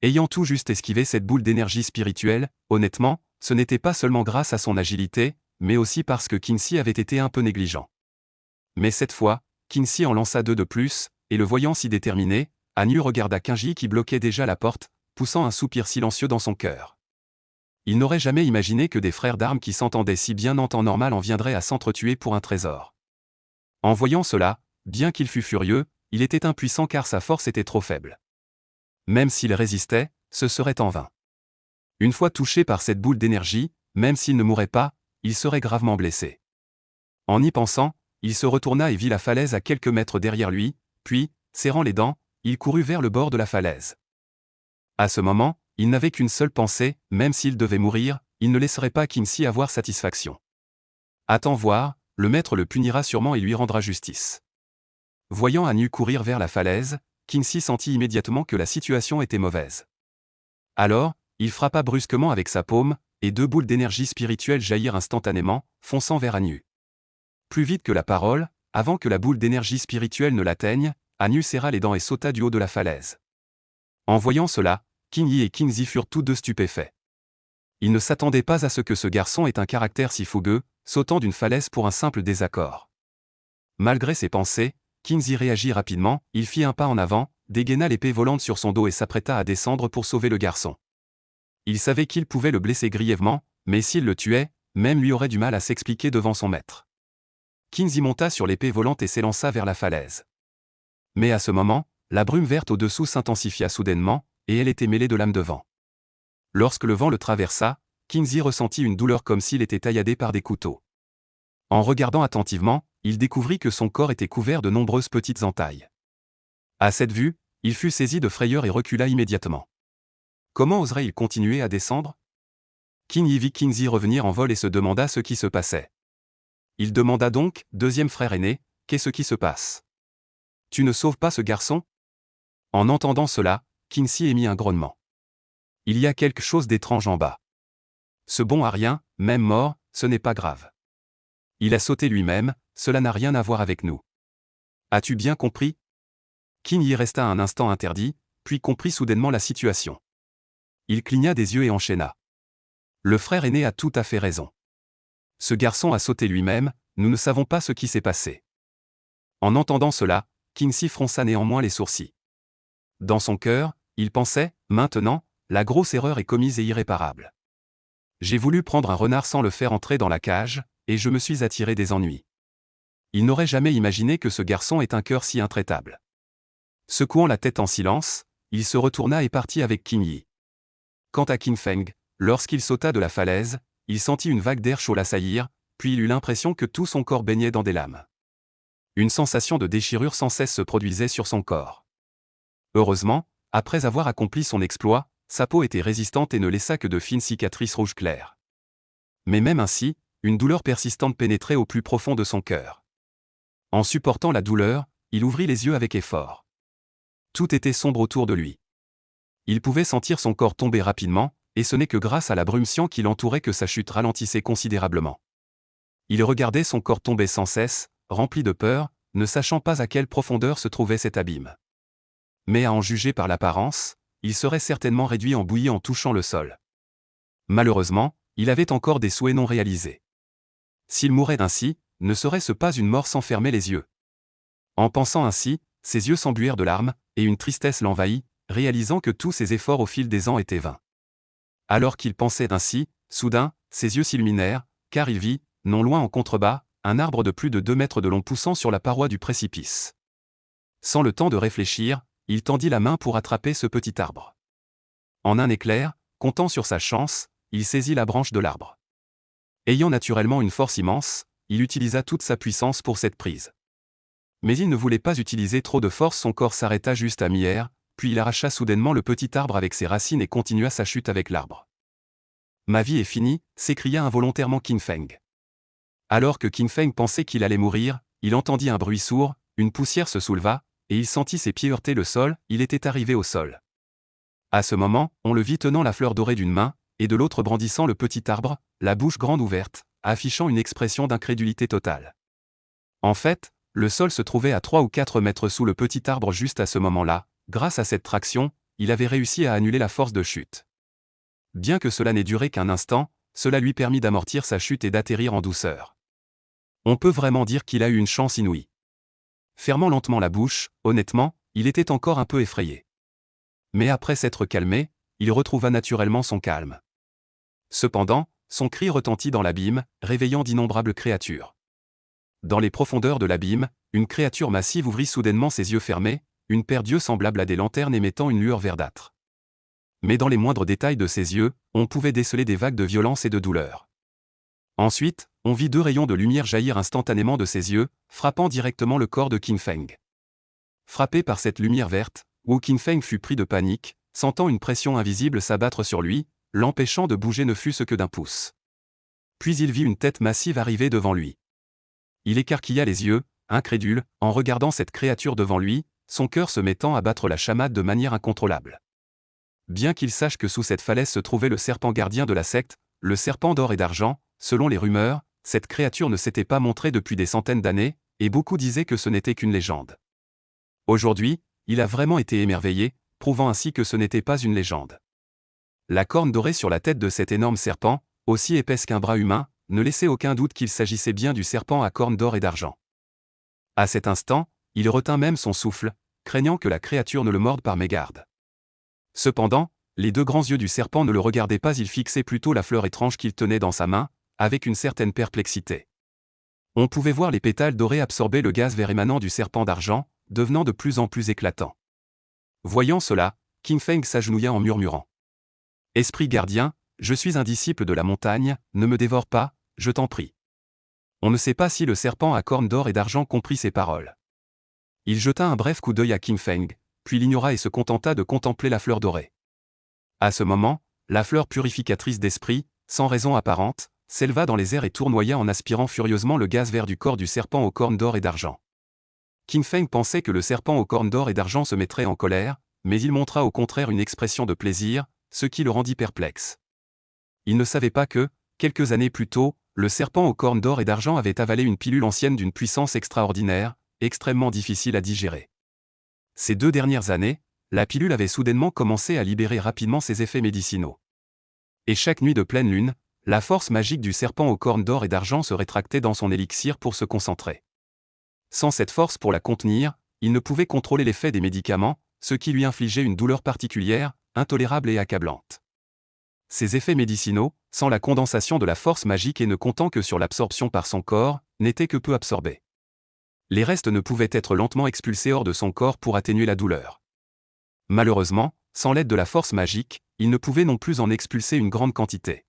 Ayant tout juste esquivé cette boule d'énergie spirituelle, honnêtement, ce n'était pas seulement grâce à son agilité, mais aussi parce que Kingxi avait été un peu négligent. Mais cette fois, Kingxi en lança deux de plus, et le voyant si déterminé, Anyu regarda Kinji qui bloquait déjà la porte, poussant un soupir silencieux dans son cœur. Il n'aurait jamais imaginé que des frères d'armes qui s'entendaient si bien en temps normal en viendraient à s'entretuer pour un trésor. En voyant cela, bien qu'il fût furieux, il était impuissant car sa force était trop faible. Même s'il résistait, ce serait en vain. Une fois touché par cette boule d'énergie, même s'il ne mourait pas, il serait gravement blessé. En y pensant, il se retourna et vit la falaise à quelques mètres derrière lui, puis, serrant les dents, il courut vers le bord de la falaise. À ce moment, il n'avait qu'une seule pensée, même s'il devait mourir, il ne laisserait pas Kingxi avoir satisfaction. Attends voir, le maître le punira sûrement et lui rendra justice. Voyant Anyu courir vers la falaise, Kingxi sentit immédiatement que la situation était mauvaise. Alors, il frappa brusquement avec sa paume, et deux boules d'énergie spirituelle jaillirent instantanément, fonçant vers Anyu. Plus vite que la parole, avant que la boule d'énergie spirituelle ne l'atteigne, Anyu serra les dents et sauta du haut de la falaise. En voyant cela, Kingyi et Kingxi furent tous deux stupéfaits. Ils ne s'attendaient pas à ce que ce garçon ait un caractère si fougueux, sautant d'une falaise pour un simple désaccord. Malgré ses pensées, Kingxi réagit rapidement, il fit un pas en avant, dégaina l'épée volante sur son dos et s'apprêta à descendre pour sauver le garçon. Il savait qu'il pouvait le blesser grièvement, mais s'il le tuait, même lui aurait du mal à s'expliquer devant son maître. Kinsey monta sur l'épée volante et s'élança vers la falaise. Mais à ce moment, la brume verte au-dessous s'intensifia soudainement, et elle était mêlée de lames de vent. Lorsque le vent le traversa, Kinsey ressentit une douleur comme s'il était tailladé par des couteaux. En regardant attentivement, il découvrit que son corps était couvert de nombreuses petites entailles. À cette vue, il fut saisi de frayeur et recula immédiatement. Comment oserait-il continuer à descendre? Kinsey vit Kinsey revenir en vol et se demanda ce qui se passait. Il demanda donc, deuxième frère aîné, qu'est-ce qui se passe? Tu ne sauves pas ce garçon? En entendant cela, Kinsey émit un grognement. Il y a quelque chose d'étrange en bas. Ce bon a rien, même mort, ce n'est pas grave. Il a sauté lui-même, cela n'a rien à voir avec nous. As-tu bien compris? Kinsey resta un instant interdit, puis comprit soudainement la situation. Il cligna des yeux et enchaîna. Le frère aîné a tout à fait raison. Ce garçon a sauté lui-même, nous ne savons pas ce qui s'est passé. En entendant cela, Kinsey fronça néanmoins les sourcils. Dans son cœur, il pensait, maintenant, la grosse erreur est commise et irréparable. J'ai voulu prendre un renard sans le faire entrer dans la cage, et je me suis attiré des ennuis. Il n'aurait jamais imaginé que ce garçon ait un cœur si intraitable. Secouant la tête en silence, il se retourna et partit avec Kinsey. Quant à Kin Feng, lorsqu'il sauta de la falaise, il sentit une vague d'air chaud l'assaillir, puis il eut l'impression que tout son corps baignait dans des lames. Une sensation de déchirure sans cesse se produisait sur son corps. Heureusement, après avoir accompli son exploit, sa peau était résistante et ne laissa que de fines cicatrices rouge clair. Mais même ainsi, une douleur persistante pénétrait au plus profond de son cœur. En supportant la douleur, il ouvrit les yeux avec effort. Tout était sombre autour de lui. Il pouvait sentir son corps tomber rapidement, et ce n'est que grâce à la brume cyan qui l'entourait que sa chute ralentissait considérablement. Il regardait son corps tomber sans cesse, rempli de peur, ne sachant pas à quelle profondeur se trouvait cet abîme. Mais à en juger par l'apparence, il serait certainement réduit en bouillie en touchant le sol. Malheureusement, il avait encore des souhaits non réalisés. S'il mourait ainsi, ne serait-ce pas une mort sans fermer les yeux? En pensant ainsi, ses yeux s'embuèrent de larmes, et une tristesse l'envahit, réalisant que tous ses efforts au fil des ans étaient vains. Alors qu'il pensait ainsi, soudain, ses yeux s'illuminèrent, car il vit, non loin en contrebas, un arbre de plus de 2 mètres de long poussant sur la paroi du précipice. Sans le temps de réfléchir, il tendit la main pour attraper ce petit arbre. En un éclair, comptant sur sa chance, il saisit la branche de l'arbre. Ayant naturellement une force immense, il utilisa toute sa puissance pour cette prise. Mais il ne voulait pas utiliser trop de force, son corps s'arrêta juste à mi-air, puis il arracha soudainement le petit arbre avec ses racines et continua sa chute avec l'arbre. Ma vie est finie, s'écria involontairement Kin Feng. Alors que Kin Feng pensait qu'il allait mourir, il entendit un bruit sourd, une poussière se souleva, et il sentit ses pieds heurter le sol, il était arrivé au sol. À ce moment, on le vit tenant la fleur dorée d'une main, et de l'autre brandissant le petit arbre, la bouche grande ouverte, affichant une expression d'incrédulité totale. En fait, le sol se trouvait à 3 ou 4 mètres sous le petit arbre juste à ce moment-là. Grâce à cette traction, il avait réussi à annuler la force de chute. Bien que cela n'ait duré qu'un instant, cela lui permit d'amortir sa chute et d'atterrir en douceur. On peut vraiment dire qu'il a eu une chance inouïe. Fermant lentement la bouche, honnêtement, il était encore un peu effrayé. Mais après s'être calmé, il retrouva naturellement son calme. Cependant, son cri retentit dans l'abîme, réveillant d'innombrables créatures. Dans les profondeurs de l'abîme, une créature massive ouvrit soudainement ses yeux fermés, une paire d'yeux semblable à des lanternes émettant une lueur verdâtre. Mais dans les moindres détails de ses yeux, on pouvait déceler des vagues de violence et de douleur. Ensuite, on vit 2 rayons de lumière jaillir instantanément de ses yeux, frappant directement le corps de Kin Feng. Frappé par cette lumière verte, Wu Kin Feng fut pris de panique, sentant une pression invisible s'abattre sur lui, l'empêchant de bouger ne fût-ce que d'un pouce. Puis il vit une tête massive arriver devant lui. Il écarquilla les yeux, incrédule, en regardant cette créature devant lui, son cœur se mettant à battre la chamade de manière incontrôlable. Bien qu'il sache que sous cette falaise se trouvait le serpent gardien de la secte, le serpent d'or et d'argent, selon les rumeurs, cette créature ne s'était pas montrée depuis des centaines d'années, et beaucoup disaient que ce n'était qu'une légende. Aujourd'hui, il a vraiment été émerveillé, prouvant ainsi que ce n'était pas une légende. La corne dorée sur la tête de cet énorme serpent, aussi épaisse qu'un bras humain, ne laissait aucun doute qu'il s'agissait bien du serpent à cornes d'or et d'argent. À cet instant, il retint même son souffle, craignant que la créature ne le morde par mégarde. Cependant, les deux grands yeux du serpent ne le regardaient pas, il fixait plutôt la fleur étrange qu'il tenait dans sa main, avec une certaine perplexité. On pouvait voir les pétales dorés absorber le gaz vert émanant du serpent d'argent, devenant de plus en plus éclatant. Voyant cela, King Feng s'agenouilla en murmurant. « Esprit gardien, je suis un disciple de la montagne, ne me dévore pas, je t'en prie. » On ne sait pas si le serpent à cornes d'or et d'argent comprit ces paroles. Il jeta un bref coup d'œil à King Feng, puis l'ignora et se contenta de contempler la fleur dorée. À ce moment, la fleur purificatrice d'esprit, sans raison apparente, s'éleva dans les airs et tournoya en aspirant furieusement le gaz vert du corps du serpent aux cornes d'or et d'argent. King Feng pensait que le serpent aux cornes d'or et d'argent se mettrait en colère, mais il montra au contraire une expression de plaisir, ce qui le rendit perplexe. Il ne savait pas que, quelques années plus tôt, le serpent aux cornes d'or et d'argent avait avalé une pilule ancienne d'une puissance extraordinaire, extrêmement difficile à digérer. Ces 2 dernières années, la pilule avait soudainement commencé à libérer rapidement ses effets médicinaux. Et chaque nuit de pleine lune, la force magique du serpent aux cornes d'or et d'argent se rétractait dans son élixir pour se concentrer. Sans cette force pour la contenir, il ne pouvait contrôler l'effet des médicaments, ce qui lui infligeait une douleur particulière, intolérable et accablante. Ces effets médicinaux, sans la condensation de la force magique et ne comptant que sur l'absorption par son corps, n'étaient que peu absorbés. Les restes ne pouvaient être lentement expulsés hors de son corps pour atténuer la douleur. Malheureusement, sans l'aide de la force magique, il ne pouvait non plus en expulser une grande quantité.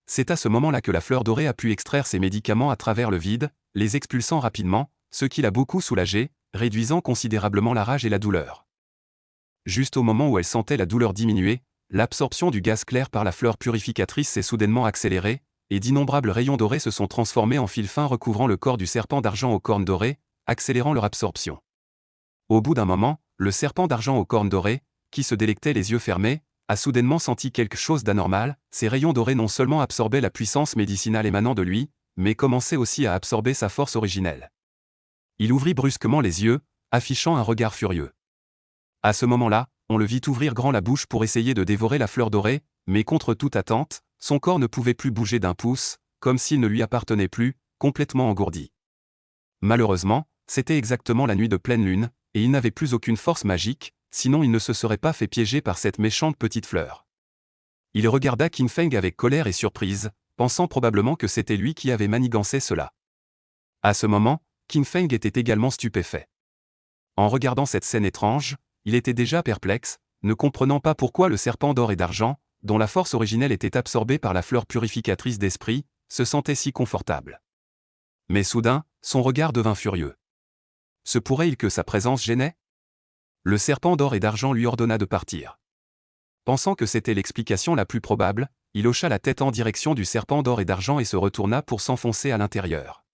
C'est à ce moment-là que la fleur dorée a pu extraire ses médicaments à travers le vide, les expulsant rapidement, ce qui l'a beaucoup soulagé, réduisant considérablement la rage et la douleur. Juste au moment où elle sentait la douleur diminuer, l'absorption du gaz clair par la fleur purificatrice s'est soudainement accélérée, et d'innombrables rayons dorés se sont transformés en fils fins recouvrant le corps du serpent d'argent aux cornes dorées, accélérant leur absorption. Au bout d'un moment, le serpent d'argent aux cornes dorées, qui se délectait les yeux fermés, a soudainement senti quelque chose d'anormal. Ces rayons dorés non seulement absorbaient la puissance médicinale émanant de lui, mais commençaient aussi à absorber sa force originelle. Il ouvrit brusquement les yeux, affichant un regard furieux. À ce moment-là, on le vit ouvrir grand la bouche pour essayer de dévorer la fleur dorée, mais contre toute attente, son corps ne pouvait plus bouger d'un pouce, comme s'il ne lui appartenait plus, complètement engourdi. Malheureusement, c'était exactement la nuit de pleine lune, et il n'avait plus aucune force magique, sinon il ne se serait pas fait piéger par cette méchante petite fleur. Il regarda King Feng avec colère et surprise, pensant probablement que c'était lui qui avait manigancé cela. À ce moment, King Feng était également stupéfait. En regardant cette scène étrange, il était déjà perplexe, ne comprenant pas pourquoi le serpent d'or et d'argent, dont la force originelle était absorbée par la fleur purificatrice d'esprit, se sentait si confortable. Mais soudain, son regard devint furieux. Se pourrait-il que sa présence gênait ? Le serpent d'or et d'argent lui ordonna de partir. Pensant que c'était l'explication la plus probable, il hocha la tête en direction du serpent d'or et d'argent et se retourna pour s'enfoncer à l'intérieur.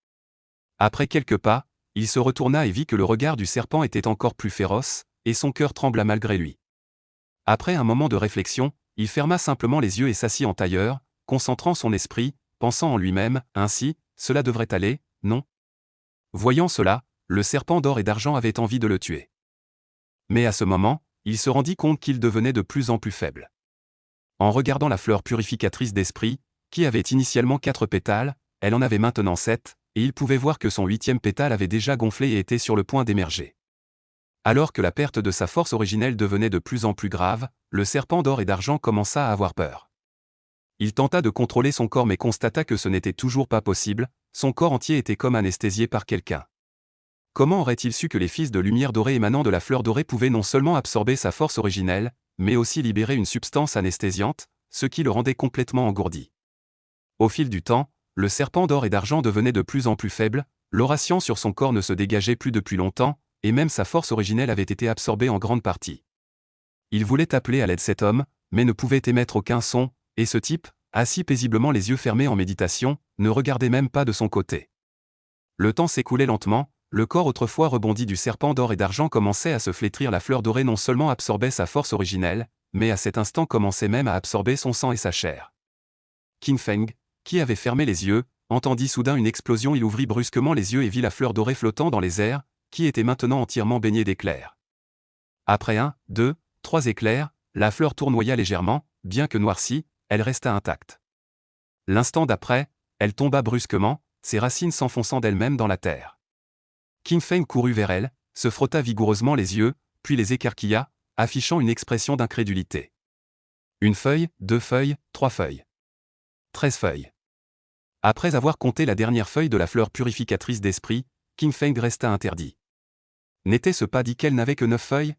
Après quelques pas, il se retourna et vit que le regard du serpent était encore plus féroce, et son cœur trembla malgré lui. Après un moment de réflexion, il ferma simplement les yeux et s'assit en tailleur, concentrant son esprit, pensant en lui-même, ainsi, cela devrait aller, non ? Voyant cela, le serpent d'or et d'argent avait envie de le tuer. Mais à ce moment, il se rendit compte qu'il devenait de plus en plus faible. En regardant la fleur purificatrice d'esprit, qui avait initialement 4 pétales, elle en avait maintenant 7, et il pouvait voir que son 8e pétale avait déjà gonflé et était sur le point d'émerger. Alors que la perte de sa force originelle devenait de plus en plus grave, le serpent d'or et d'argent commença à avoir peur. Il tenta de contrôler son corps mais constata que ce n'était toujours pas possible, son corps entier était comme anesthésié par quelqu'un. Comment aurait-il su que les fils de lumière dorée émanant de la fleur dorée pouvaient non seulement absorber sa force originelle, mais aussi libérer une substance anesthésiante, ce qui le rendait complètement engourdi. Au fil du temps, le serpent d'or et d'argent devenait de plus en plus faible, l'aura science sur son corps ne se dégageait plus depuis longtemps, et même sa force originelle avait été absorbée en grande partie. Il voulait appeler à l'aide cet homme, mais ne pouvait émettre aucun son, et ce type, assis paisiblement les yeux fermés en méditation, ne regardait même pas de son côté. Le temps s'écoulait lentement, le corps autrefois rebondi du serpent d'or et d'argent commençait à se flétrir, la fleur dorée non seulement absorbait sa force originelle, mais à cet instant commençait même à absorber son sang et sa chair. King Feng, qui avait fermé les yeux, entendit soudain une explosion. Il ouvrit brusquement les yeux et vit la fleur dorée flottant dans les airs, qui était maintenant entièrement baignée d'éclairs. Après 1, 2, 3 éclairs, la fleur tournoya légèrement, bien que noircie, elle resta intacte. L'instant d'après, elle tomba brusquement, ses racines s'enfonçant d'elles-mêmes dans la terre. King Feng courut vers elle, se frotta vigoureusement les yeux, puis les écarquilla, affichant une expression d'incrédulité. Une feuille, 2 feuilles, 3 feuilles. 13 feuilles. Après avoir compté la dernière feuille de la fleur purificatrice d'esprit, King Feng resta interdit. N'était-ce pas dit qu'elle n'avait que 9 feuilles?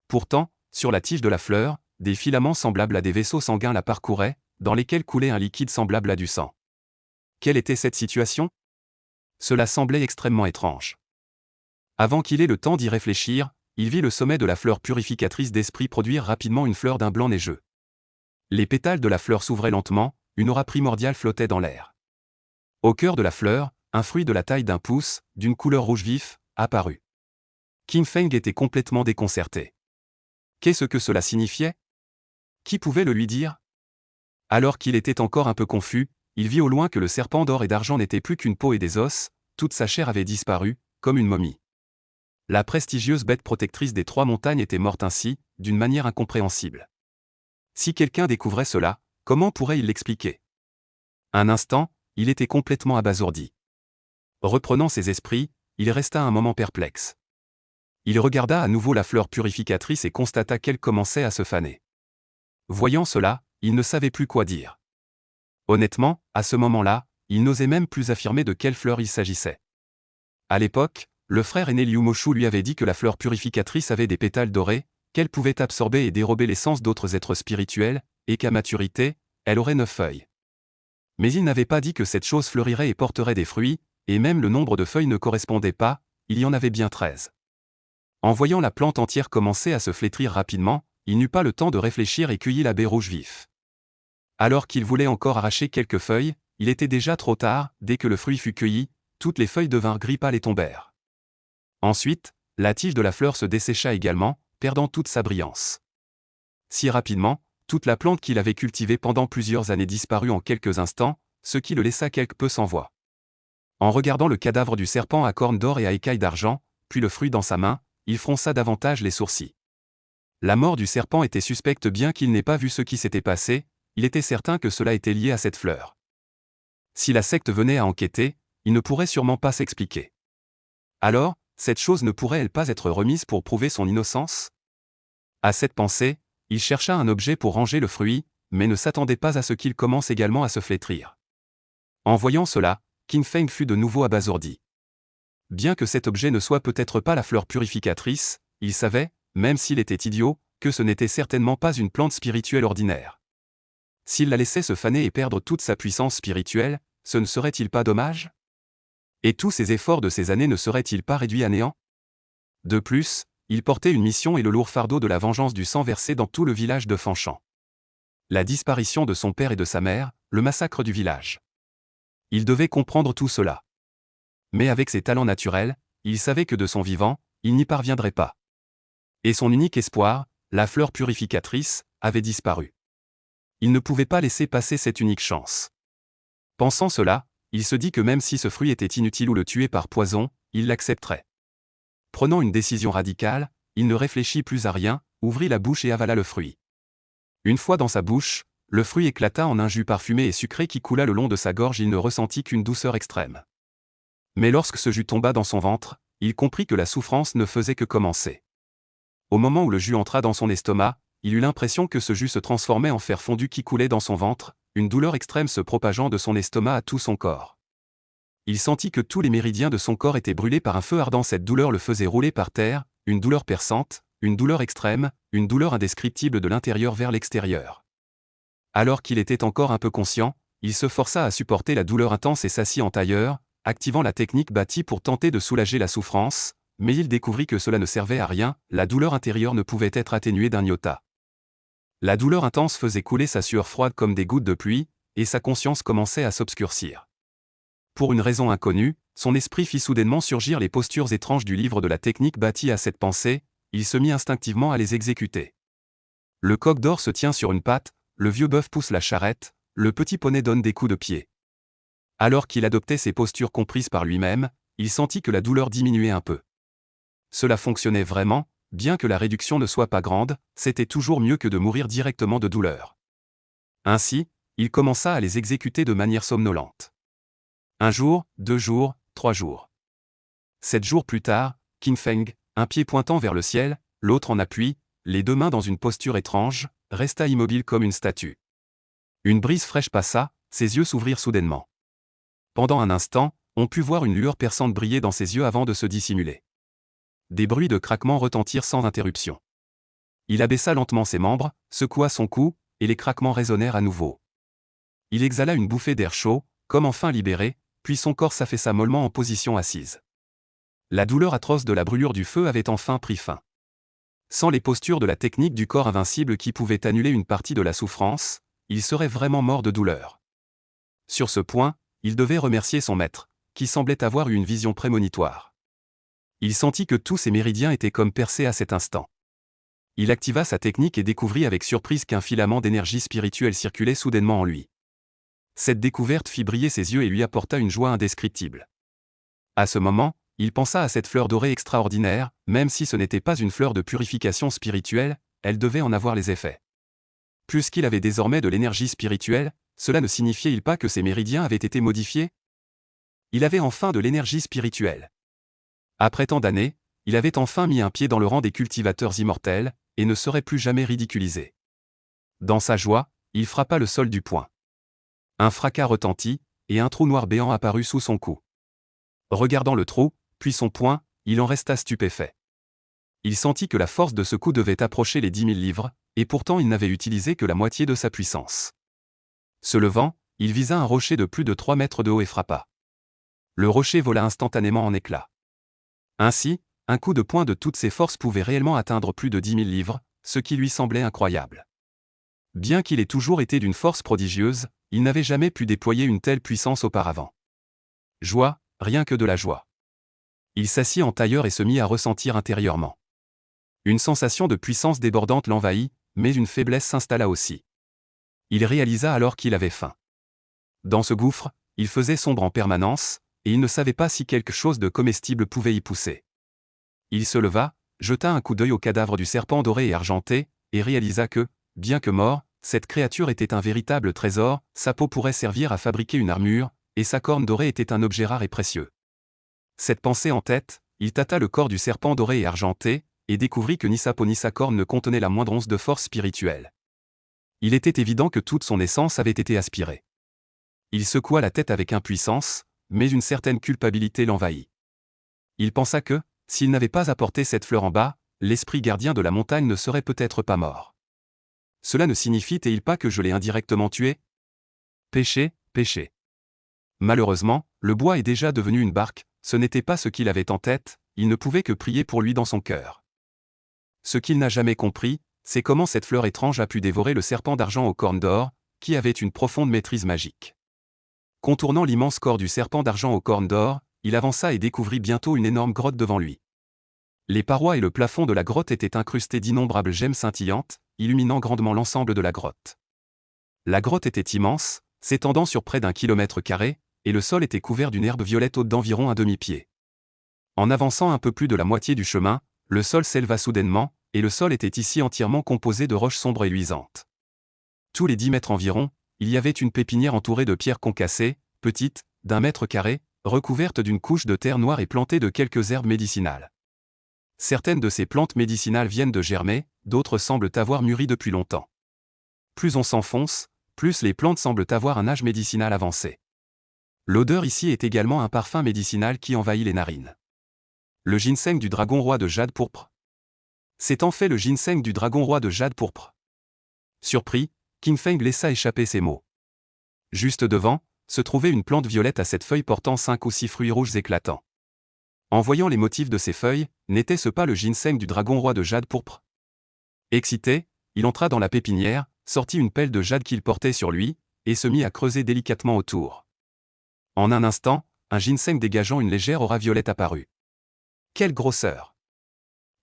Pourtant, sur la tige de la fleur, des filaments semblables à des vaisseaux sanguins la parcouraient, dans lesquels coulait un liquide semblable à du sang. Quelle était cette situation? Cela semblait extrêmement étrange. Avant qu'il ait le temps d'y réfléchir, il vit le sommet de la fleur purificatrice d'esprit produire rapidement une fleur d'un blanc neigeux. Les pétales de la fleur s'ouvraient lentement, une aura primordiale flottait dans l'air. Au cœur de la fleur, un fruit de la taille d'un pouce, d'une couleur rouge vif, apparut. King Feng était complètement déconcerté. Qu'est-ce que cela signifiait? Qui pouvait le lui dire? Alors qu'il était encore un peu confus, il vit au loin que le serpent d'or et d'argent n'était plus qu'une peau et des os, toute sa chair avait disparu, comme une momie. La prestigieuse bête protectrice des 3 montagnes était morte ainsi, d'une manière incompréhensible. Si quelqu'un découvrait cela, comment pourrait-il l'expliquer? Un instant, il était complètement abasourdi. Reprenant ses esprits, il resta un moment perplexe. Il regarda à nouveau la fleur purificatrice et constata qu'elle commençait à se faner. Voyant cela, il ne savait plus quoi dire. Honnêtement, à ce moment-là, il n'osait même plus affirmer de quelle fleur il s'agissait. À l'époque, le frère aîné Liu Moshu lui avait dit que la fleur purificatrice avait des pétales dorés, qu'elle pouvait absorber et dérober l'essence d'autres êtres spirituels, et qu'à maturité, elle aurait 9 feuilles. Mais il n'avait pas dit que cette chose fleurirait et porterait des fruits, et même le nombre de feuilles ne correspondait pas, il y en avait bien 13. En voyant la plante entière commencer à se flétrir rapidement, il n'eut pas le temps de réfléchir et cueillit la baie rouge vif. Alors qu'il voulait encore arracher quelques feuilles, il était déjà trop tard, dès que le fruit fut cueilli, toutes les feuilles devinrent gris pâle et tombèrent. Ensuite, la tige de la fleur se dessécha également, perdant toute sa brillance. Si rapidement, toute la plante qu'il avait cultivée pendant plusieurs années disparut en quelques instants, ce qui le laissa quelque peu sans voix. En regardant le cadavre du serpent à cornes d'or et à écailles d'argent, puis le fruit dans sa main, il fronça davantage les sourcils. La mort du serpent était suspecte bien qu'il n'ait pas vu ce qui s'était passé, il était certain que cela était lié à cette fleur. Si la secte venait à enquêter, il ne pourrait sûrement pas s'expliquer. Alors, cette chose ne pourrait-elle pas être remise pour prouver son innocence? À cette pensée, il chercha un objet pour ranger le fruit, mais ne s'attendait pas à ce qu'il commence également à se flétrir. En voyant cela, King Feng fut de nouveau abasourdi. Bien que cet objet ne soit peut-être pas la fleur purificatrice, il savait, même s'il était idiot, que ce n'était certainement pas une plante spirituelle ordinaire. S'il la laissait se faner et perdre toute sa puissance spirituelle, ce ne serait-il pas dommage? Et tous ses efforts de ces années ne seraient-ils pas réduits à néant? De plus, il portait une mission et le lourd fardeau de la vengeance du sang versé dans tout le village de Fanchamp. La disparition de son père et de sa mère, le massacre du village. Il devait comprendre tout cela. Mais avec ses talents naturels, il savait que de son vivant, il n'y parviendrait pas. Et son unique espoir, la fleur purificatrice, avait disparu. Il ne pouvait pas laisser passer cette unique chance. Pensant cela, il se dit que même si ce fruit était inutile ou le tuait par poison, il l'accepterait. Prenant une décision radicale, il ne réfléchit plus à rien, ouvrit la bouche et avala le fruit. Une fois dans sa bouche, le fruit éclata en un jus parfumé et sucré qui coula le long de sa gorge. Il ne ressentit qu'une douceur extrême. Mais lorsque ce jus tomba dans son ventre, il comprit que la souffrance ne faisait que commencer. Au moment où le jus entra dans son estomac, il eut l'impression que ce jus se transformait en fer fondu qui coulait dans son ventre, une douleur extrême se propageant de son estomac à tout son corps. Il sentit que tous les méridiens de son corps étaient brûlés par un feu ardent. Cette douleur le faisait rouler par terre, une douleur perçante, une douleur extrême, une douleur indescriptible de l'intérieur vers l'extérieur. Alors qu'il était encore un peu conscient, il se força à supporter la douleur intense et s'assit en tailleur, activant la technique bâtie pour tenter de soulager la souffrance, mais il découvrit que cela ne servait à rien, la douleur intérieure ne pouvait être atténuée d'un iota. La douleur intense faisait couler sa sueur froide comme des gouttes de pluie, et sa conscience commençait à s'obscurcir. Pour une raison inconnue, son esprit fit soudainement surgir les postures étranges du livre de la technique bâtie. À cette pensée, il se mit instinctivement à les exécuter. Le coq d'or se tient sur une patte, le vieux bœuf pousse la charrette, le petit poney donne des coups de pied. Alors qu'il adoptait ces postures comprises par lui-même, il sentit que la douleur diminuait un peu. Cela fonctionnait vraiment, bien que la réduction ne soit pas grande, c'était toujours mieux que de mourir directement de douleur. Ainsi, il commença à les exécuter de manière somnolente. 1 jour, 2 jours, 3 jours. 7 jours plus tard, Qin Feng, un pied pointant vers le ciel, l'autre en appui, les deux mains dans une posture étrange, resta immobile comme une statue. Une brise fraîche passa, ses yeux s'ouvrirent soudainement. Pendant un instant, on put voir une lueur perçante briller dans ses yeux avant de se dissimuler. Des bruits de craquements retentirent sans interruption. Il abaissa lentement ses membres, secoua son cou, et les craquements résonnèrent à nouveau. Il exhala une bouffée d'air chaud, comme enfin libéré, puis son corps s'affaissa mollement en position assise. La douleur atroce de la brûlure du feu avait enfin pris fin. Sans les postures de la technique du corps invincible qui pouvait annuler une partie de la souffrance, il serait vraiment mort de douleur. Sur ce point, il devait remercier son maître, qui semblait avoir eu une vision prémonitoire. Il sentit que tous ses méridiens étaient comme percés à cet instant. Il activa sa technique et découvrit avec surprise qu'un filament d'énergie spirituelle circulait soudainement en lui. Cette découverte fit briller ses yeux et lui apporta une joie indescriptible. À ce moment, il pensa à cette fleur dorée extraordinaire, même si ce n'était pas une fleur de purification spirituelle, elle devait en avoir les effets. Puisqu'il avait désormais de l'énergie spirituelle, cela ne signifiait-il pas que ses méridiens avaient été modifiés? Il avait enfin de l'énergie spirituelle. Après tant d'années, il avait enfin mis un pied dans le rang des cultivateurs immortels, et ne serait plus jamais ridiculisé. Dans sa joie, il frappa le sol du poing. Un fracas retentit, et un trou noir béant apparut sous son cou. Regardant le trou, puis son poing, il en resta stupéfait. Il sentit que la force de ce coup devait approcher les 10 000 livres, et pourtant il n'avait utilisé que la moitié de sa puissance. Se levant, il visa un rocher de plus de 3 mètres de haut et frappa. Le rocher vola instantanément en éclats. Ainsi, un coup de poing de toutes ses forces pouvait réellement atteindre plus de 10 000 livres, ce qui lui semblait incroyable. Bien qu'il ait toujours été d'une force prodigieuse, il n'avait jamais pu déployer une telle puissance auparavant. Joie, rien que de la joie. Il s'assit en tailleur et se mit à ressentir intérieurement. Une sensation de puissance débordante l'envahit, mais une faiblesse s'installa aussi. Il réalisa alors qu'il avait faim. Dans ce gouffre, il faisait sombre en permanence, et il ne savait pas si quelque chose de comestible pouvait y pousser. Il se leva, jeta un coup d'œil au cadavre du serpent doré et argenté, et réalisa que, bien que mort, cette créature était un véritable trésor, sa peau pourrait servir à fabriquer une armure, et sa corne dorée était un objet rare et précieux. Cette pensée en tête, il tâta le corps du serpent doré et argenté, et découvrit que ni sa peau ni sa corne ne contenaient la moindre once de force spirituelle. Il était évident que toute son essence avait été aspirée. Il secoua la tête avec impuissance, mais une certaine culpabilité l'envahit. Il pensa que, s'il n'avait pas apporté cette fleur en bas, l'esprit gardien de la montagne ne serait peut-être pas mort. Cela ne signifie-t-il pas que je l'ai indirectement tué? Péché, péché. Malheureusement, le bois est déjà devenu une barque, ce n'était pas ce qu'il avait en tête, il ne pouvait que prier pour lui dans son cœur. Ce qu'il n'a jamais compris, c'est comment cette fleur étrange a pu dévorer le serpent d'argent aux cornes d'or, qui avait une profonde maîtrise magique. Contournant l'immense corps du serpent d'argent aux cornes d'or, il avança et découvrit bientôt une énorme grotte devant lui. Les parois et le plafond de la grotte étaient incrustés d'innombrables gemmes scintillantes, illuminant grandement l'ensemble de la grotte. La grotte était immense, s'étendant sur près d'1 kilomètre carré, et le sol était couvert d'une herbe violette haute d'environ un demi-pied. En avançant un peu plus de la moitié du chemin, le sol s'éleva soudainement, et le sol était ici entièrement composé de roches sombres et luisantes. Tous les 10 mètres environ, il y avait une pépinière entourée de pierres concassées, petites, d'1 mètre carré, recouvertes d'une couche de terre noire et plantées de quelques herbes médicinales. Certaines de ces plantes médicinales viennent de germer, d'autres semblent avoir mûri depuis longtemps. Plus on s'enfonce, plus les plantes semblent avoir un âge médicinal avancé. L'odeur ici est également un parfum médicinal qui envahit les narines. Le ginseng du dragon roi de jade pourpre. C'est en fait le ginseng du dragon roi de jade pourpre. Surpris, Qin Feng laissa échapper ces mots. Juste devant, se trouvait une plante violette à 7 feuilles portant 5 ou 6 fruits rouges éclatants. En voyant les motifs de ces feuilles, n'était-ce pas le ginseng du dragon roi de jade pourpre? Excité, il entra dans la pépinière, sortit une pelle de jade qu'il portait sur lui, et se mit à creuser délicatement autour. En un instant, un ginseng dégageant une légère aura violette apparut. Quelle grosseur!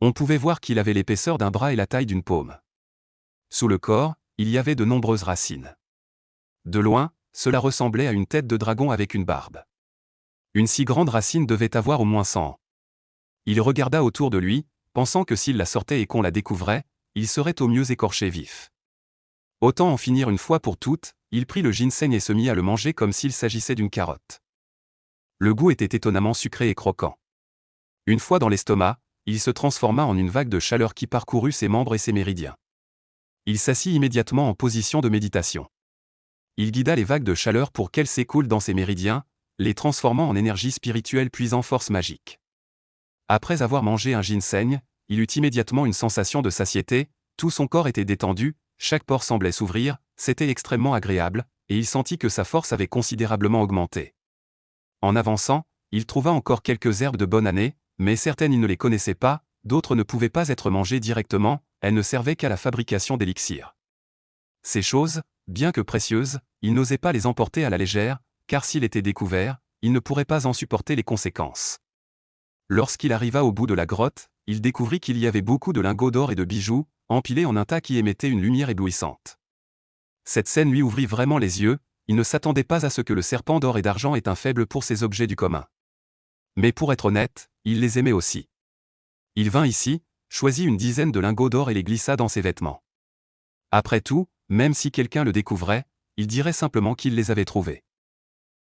On pouvait voir qu'il avait l'épaisseur d'un bras et la taille d'une paume. Sous le corps, il y avait de nombreuses racines. De loin, cela ressemblait à une tête de dragon avec une barbe. Une si grande racine devait avoir au moins 100 ans. Il regarda autour de lui, pensant que s'il la sortait et qu'on la découvrait, il serait au mieux écorché vif. Autant en finir une fois pour toutes, il prit le ginseng et se mit à le manger comme s'il s'agissait d'une carotte. Le goût était étonnamment sucré et croquant. Une fois dans l'estomac, il se transforma en une vague de chaleur qui parcourut ses membres et ses méridiens. Il s'assit immédiatement en position de méditation. Il guida les vagues de chaleur pour qu'elles s'écoulent dans ses méridiens, les transformant en énergie spirituelle puisant force magique. Après avoir mangé un ginseng, il eut immédiatement une sensation de satiété, tout son corps était détendu, chaque pore semblait s'ouvrir, c'était extrêmement agréable, et il sentit que sa force avait considérablement augmenté. En avançant, il trouva encore quelques herbes de bonne année, mais certaines il ne les connaissait pas, d'autres ne pouvaient pas être mangées directement, elles ne servaient qu'à la fabrication d'élixirs. Ces choses, bien que précieuses, il n'osait pas les emporter à la légère, car s'il était découvert, il ne pourrait pas en supporter les conséquences. Lorsqu'il arriva au bout de la grotte, il découvrit qu'il y avait beaucoup de lingots d'or et de bijoux, empilés en un tas qui émettait une lumière éblouissante. Cette scène lui ouvrit vraiment les yeux, il ne s'attendait pas à ce que le serpent d'or et d'argent ait un faible pour ces objets du commun. Mais pour être honnête, il les aimait aussi. Il vint ici, choisit une dizaine de lingots d'or et les glissa dans ses vêtements. Après tout, même si quelqu'un le découvrait, il dirait simplement qu'il les avait trouvés.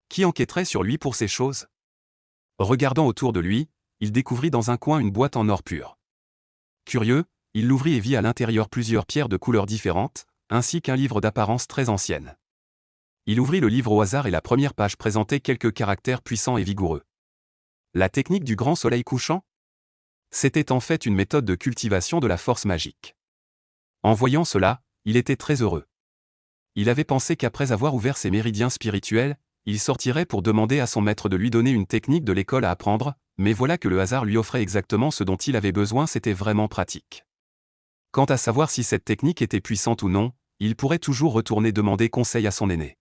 Qui enquêterait sur lui pour ces choses? Regardant autour de lui, il découvrit dans un coin une boîte en or pur. Curieux, il l'ouvrit et vit à l'intérieur plusieurs pierres de couleurs différentes, ainsi qu'un livre d'apparence très ancienne. Il ouvrit le livre au hasard et la première page présentait quelques caractères puissants et vigoureux. La technique du grand soleil couchant? C'était en fait une méthode de cultivation de la force magique. En voyant cela, il était très heureux. Il avait pensé qu'après avoir ouvert ses méridiens spirituels, il sortirait pour demander à son maître de lui donner une technique de l'école à apprendre, mais voilà que le hasard lui offrait exactement ce dont il avait besoin, c'était vraiment pratique. Quant à savoir si cette technique était puissante ou non, il pourrait toujours retourner demander conseil à son aîné.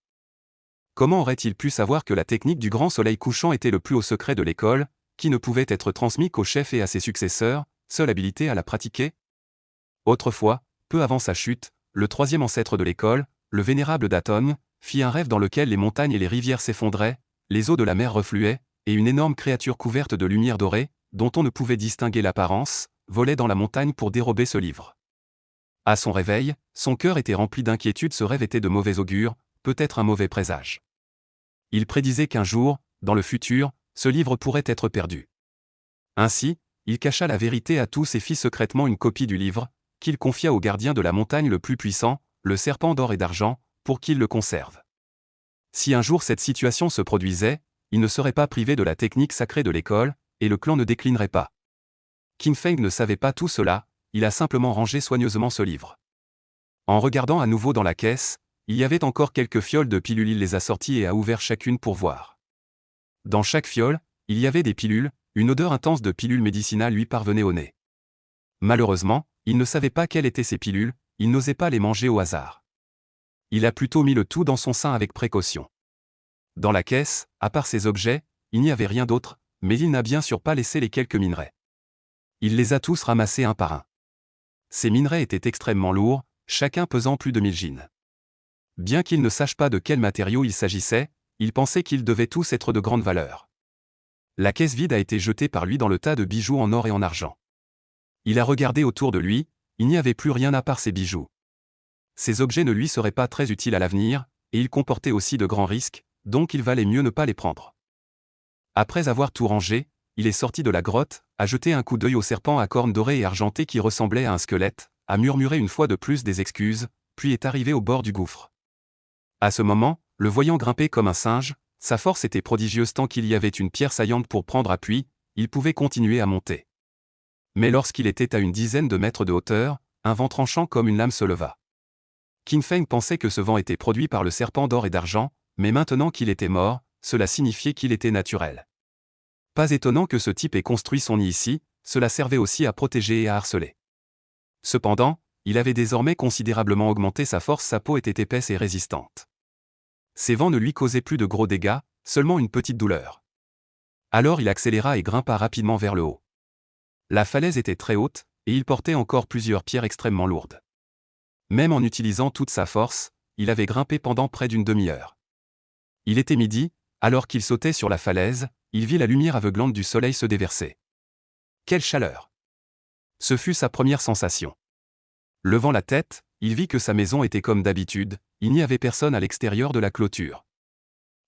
Comment aurait-il pu savoir que la technique du grand soleil couchant était le plus haut secret de l'école, qui ne pouvait être transmis qu'au chef et à ses successeurs, seule habilité à la pratiquer? Autrefois, peu avant sa chute, le troisième ancêtre de l'école, le vénérable Daton, fit un rêve dans lequel les montagnes et les rivières s'effondraient, les eaux de la mer refluaient, et une énorme créature couverte de lumière dorée, dont on ne pouvait distinguer l'apparence, volait dans la montagne pour dérober ce livre. À son réveil, son cœur était rempli d'inquiétude, ce rêve était de mauvais augure, peut-être un mauvais présage. Il prédisait qu'un jour, dans le futur, ce livre pourrait être perdu. Ainsi, il cacha la vérité à tous et fit secrètement une copie du livre, qu'il confia au gardien de la montagne le plus puissant, le serpent d'or et d'argent, pour qu'il le conserve. Si un jour cette situation se produisait, il ne serait pas privé de la technique sacrée de l'école, et le clan ne déclinerait pas. Qin Feng ne savait pas tout cela, il a simplement rangé soigneusement ce livre. En regardant à nouveau dans la caisse, il y avait encore quelques fioles de pilules, il les a sorties et a ouvert chacune pour voir. Dans chaque fiole, il y avait des pilules, une odeur intense de pilules médicinales lui parvenait au nez. Malheureusement, il ne savait pas quelles étaient ces pilules, il n'osait pas les manger au hasard. Il a plutôt mis le tout dans son sein avec précaution. Dans la caisse, à part ces objets, il n'y avait rien d'autre, mais il n'a bien sûr pas laissé les quelques minerais. Il les a tous ramassés un par un. Ces minerais étaient extrêmement lourds, chacun pesant plus de 1000 gines. Bien qu'il ne sache pas de quels matériaux il s'agissait, il pensait qu'ils devaient tous être de grande valeur. La caisse vide a été jetée par lui dans le tas de bijoux en or et en argent. Il a regardé autour de lui, il n'y avait plus rien à part ces bijoux. Ces objets ne lui seraient pas très utiles à l'avenir, et ils comportaient aussi de grands risques, donc il valait mieux ne pas les prendre. Après avoir tout rangé, il est sorti de la grotte, a jeté un coup d'œil au serpent à cornes dorées et argentées qui ressemblait à un squelette, a murmuré une fois de plus des excuses, puis est arrivé au bord du gouffre. À ce moment, le voyant grimper comme un singe, sa force était prodigieuse tant qu'il y avait une pierre saillante pour prendre appui, il pouvait continuer à monter. Mais lorsqu'il était à une dizaine de mètres de hauteur, un vent tranchant comme une lame se leva. Qin Feng pensait que ce vent était produit par le serpent d'or et d'argent, mais maintenant qu'il était mort, cela signifiait qu'il était naturel. Pas étonnant que ce type ait construit son nid ici, cela servait aussi à protéger et à harceler. Cependant, il avait désormais considérablement augmenté sa force, sa peau était épaisse et résistante. Ces vents ne lui causaient plus de gros dégâts, seulement une petite douleur. Alors il accéléra et grimpa rapidement vers le haut. La falaise était très haute, et il portait encore plusieurs pierres extrêmement lourdes. Même en utilisant toute sa force, il avait grimpé pendant près d'une demi-heure. Il était midi, alors qu'il sautait sur la falaise, il vit la lumière aveuglante du soleil se déverser. Quelle chaleur! Ce fut sa première sensation. Levant la tête, il vit que sa maison était comme d'habitude, il n'y avait personne à l'extérieur de la clôture.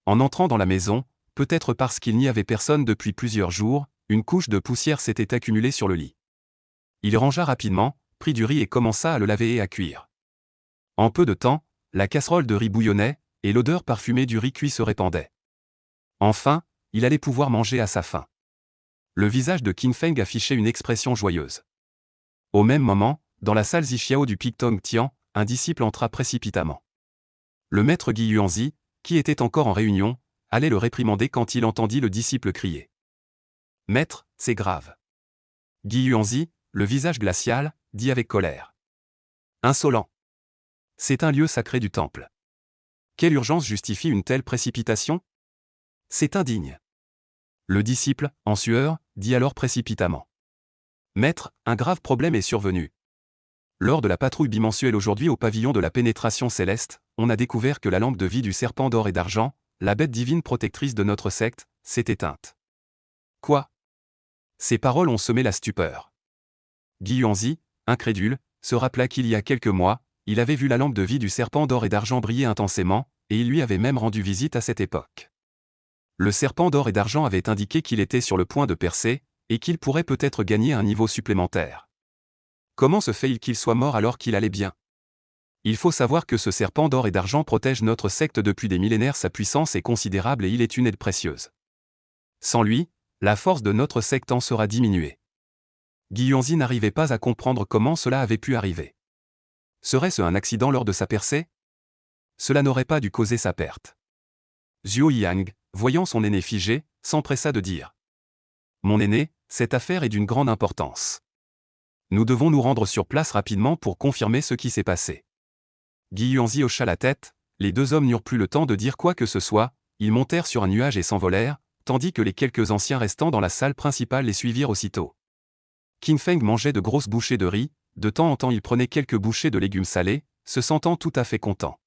En entrant dans la maison, peut-être parce qu'il n'y avait personne depuis plusieurs jours, une couche de poussière s'était accumulée sur le lit. Il rangea rapidement, prit du riz et commença à le laver et à cuire. En peu de temps, la casserole de riz bouillonnait, et l'odeur parfumée du riz cuit se répandait. Enfin, il allait pouvoir manger à sa faim. Le visage de Qin Feng affichait une expression joyeuse. Au même moment, dans la salle Zixiao du Pictong Tian, un disciple entra précipitamment. Le maître Gui Yuanzi, qui était encore en réunion, allait le réprimander quand il entendit le disciple crier. « Maître, c'est grave. » Gui Yuanzi, le visage glacial, dit avec colère. « Insolent. C'est un lieu sacré du temple. Quelle urgence justifie une telle précipitation? C'est indigne. » Le disciple, en sueur, dit alors précipitamment. « Maître, un grave problème est survenu. Lors de la patrouille bimensuelle aujourd'hui au pavillon de la pénétration céleste, on a découvert que la lampe de vie du serpent d'or et d'argent, la bête divine protectrice de notre secte, s'est éteinte. » Quoi? Ces paroles ont semé la stupeur. Gui Yuanzi, incrédule, se rappela qu'il y a quelques mois, il avait vu la lampe de vie du serpent d'or et d'argent briller intensément, et il lui avait même rendu visite à cette époque. Le serpent d'or et d'argent avait indiqué qu'il était sur le point de percer, et qu'il pourrait peut-être gagner un niveau supplémentaire. Comment se fait-il qu'il soit mort alors qu'il allait bien? Il faut savoir que ce serpent d'or et d'argent protège notre secte depuis des millénaires, sa puissance est considérable et il est une aide précieuse. Sans lui, la force de notre secte en sera diminuée. Gui Yuanzi n'arrivait pas à comprendre comment cela avait pu arriver. Serait-ce un accident lors de sa percée? Cela n'aurait pas dû causer sa perte. Zhuo Yang, voyant son aîné figé, s'empressa de dire. « Mon aîné, cette affaire est d'une grande importance. Nous devons nous rendre sur place rapidement pour confirmer ce qui s'est passé. » Gui Yuanzi hocha la tête, les deux hommes n'eurent plus le temps de dire quoi que ce soit, ils montèrent sur un nuage et s'envolèrent, tandis que les quelques anciens restants dans la salle principale les suivirent aussitôt. Qin Feng mangeait de grosses bouchées de riz, de temps en temps il prenait quelques bouchées de légumes salés, se sentant tout à fait content.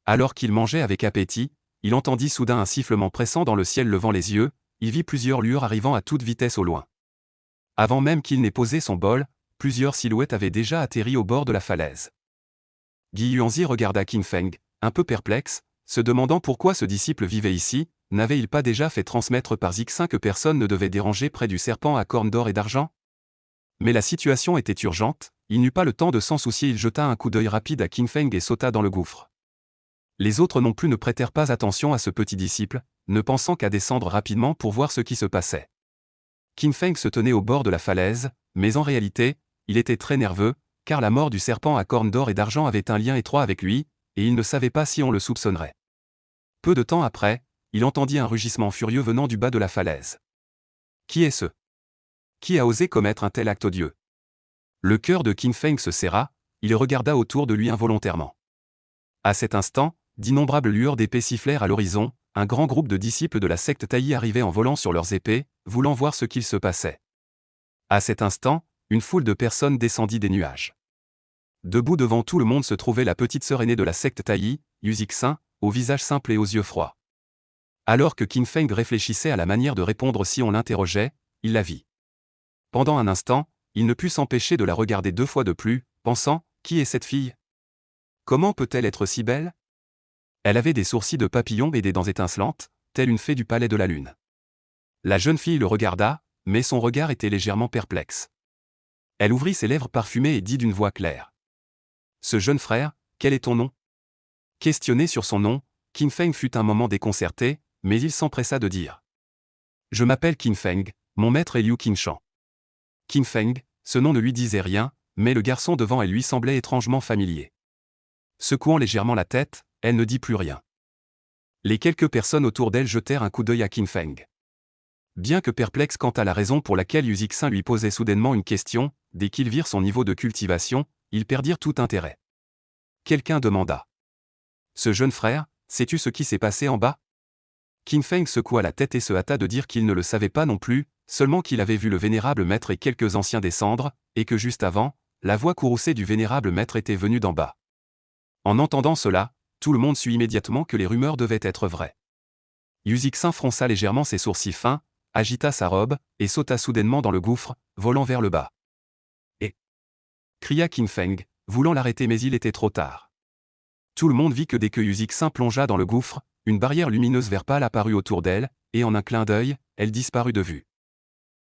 Alors qu'il mangeait avec appétit, il entendit soudain un sifflement pressant dans le ciel. Levant les yeux, il vit plusieurs lueurs arrivant à toute vitesse au loin. Avant même qu'il n'ait posé son bol, plusieurs silhouettes avaient déjà atterri au bord de la falaise. Gui Yuanzi regarda Qin Feng, un peu perplexe, se demandant pourquoi ce disciple vivait ici. N'avait-il pas déjà fait transmettre par Zixin que personne ne devait déranger près du serpent à cornes d'or et d'argent? Mais la situation était urgente, il n'eut pas le temps de s'en soucier. Il jeta un coup d'œil rapide à Qin Feng et sauta dans le gouffre. Les autres non plus ne prêtèrent pas attention à ce petit disciple, ne pensant qu'à descendre rapidement pour voir ce qui se passait. Qin Feng se tenait au bord de la falaise, mais en réalité, il était très nerveux, car la mort du serpent à cornes d'or et d'argent avait un lien étroit avec lui, et il ne savait pas si on le soupçonnerait. Peu de temps après, il entendit un rugissement furieux venant du bas de la falaise. Qui est ce? Qui a osé commettre un tel acte odieux? Le cœur de Qin Feng se serra, il regarda autour de lui involontairement. À cet instant, d'innombrables lueurs d'épées sifflèrent à l'horizon, un grand groupe de disciples de la secte Taï arrivaient en volant sur leurs épées, voulant voir ce qu'il se passait. À cet instant, une foule de personnes descendit des nuages. Debout devant tout le monde se trouvait la petite sœur aînée de la secte Taï, Yu Zixin, au visage simple et aux yeux froids. Alors que Qin Feng réfléchissait à la manière de répondre si on l'interrogeait, il la vit. Pendant un instant, il ne put s'empêcher de la regarder deux fois de plus, pensant, qui est cette fille? Comment peut-elle être si belle? Elle avait des sourcils de papillon et des dents étincelantes, telle une fée du palais de la lune. La jeune fille le regarda, mais son regard était légèrement perplexe. Elle ouvrit ses lèvres parfumées et dit d'une voix claire. Ce jeune frère, quel est ton nom? Questionné sur son nom, Qin Feng fut un moment déconcerté, mais il s'empressa de dire. Je m'appelle Qin Feng, mon maître est Liu Qingshan. Qin Feng, ce nom ne lui disait rien, mais le garçon devant elle lui semblait étrangement familier. Secouant légèrement la tête, elle ne dit plus rien. Les quelques personnes autour d'elle jetèrent un coup d'œil à Qin Feng. Bien que perplexe quant à la raison pour laquelle Yu Zixin lui posait soudainement une question, dès qu'ils virent son niveau de cultivation, ils perdirent tout intérêt. Quelqu'un demanda. Ce jeune frère, sais-tu ce qui s'est passé en bas? Qin Feng secoua la tête et se hâta de dire qu'il ne le savait pas non plus, seulement qu'il avait vu le vénérable maître et quelques anciens descendre, et que juste avant, la voix courroucée du vénérable maître était venue d'en bas. En entendant cela, tout le monde sut immédiatement que les rumeurs devaient être vraies. Yu Zixin fronça légèrement ses sourcils fins, agita sa robe, et sauta soudainement dans le gouffre, volant vers le bas. Et cria Qin Feng, voulant l'arrêter mais il était trop tard. Tout le monde vit que dès que Yu Zixin plongea dans le gouffre, une barrière lumineuse vert pâle apparut autour d'elle, et en un clin d'œil, elle disparut de vue.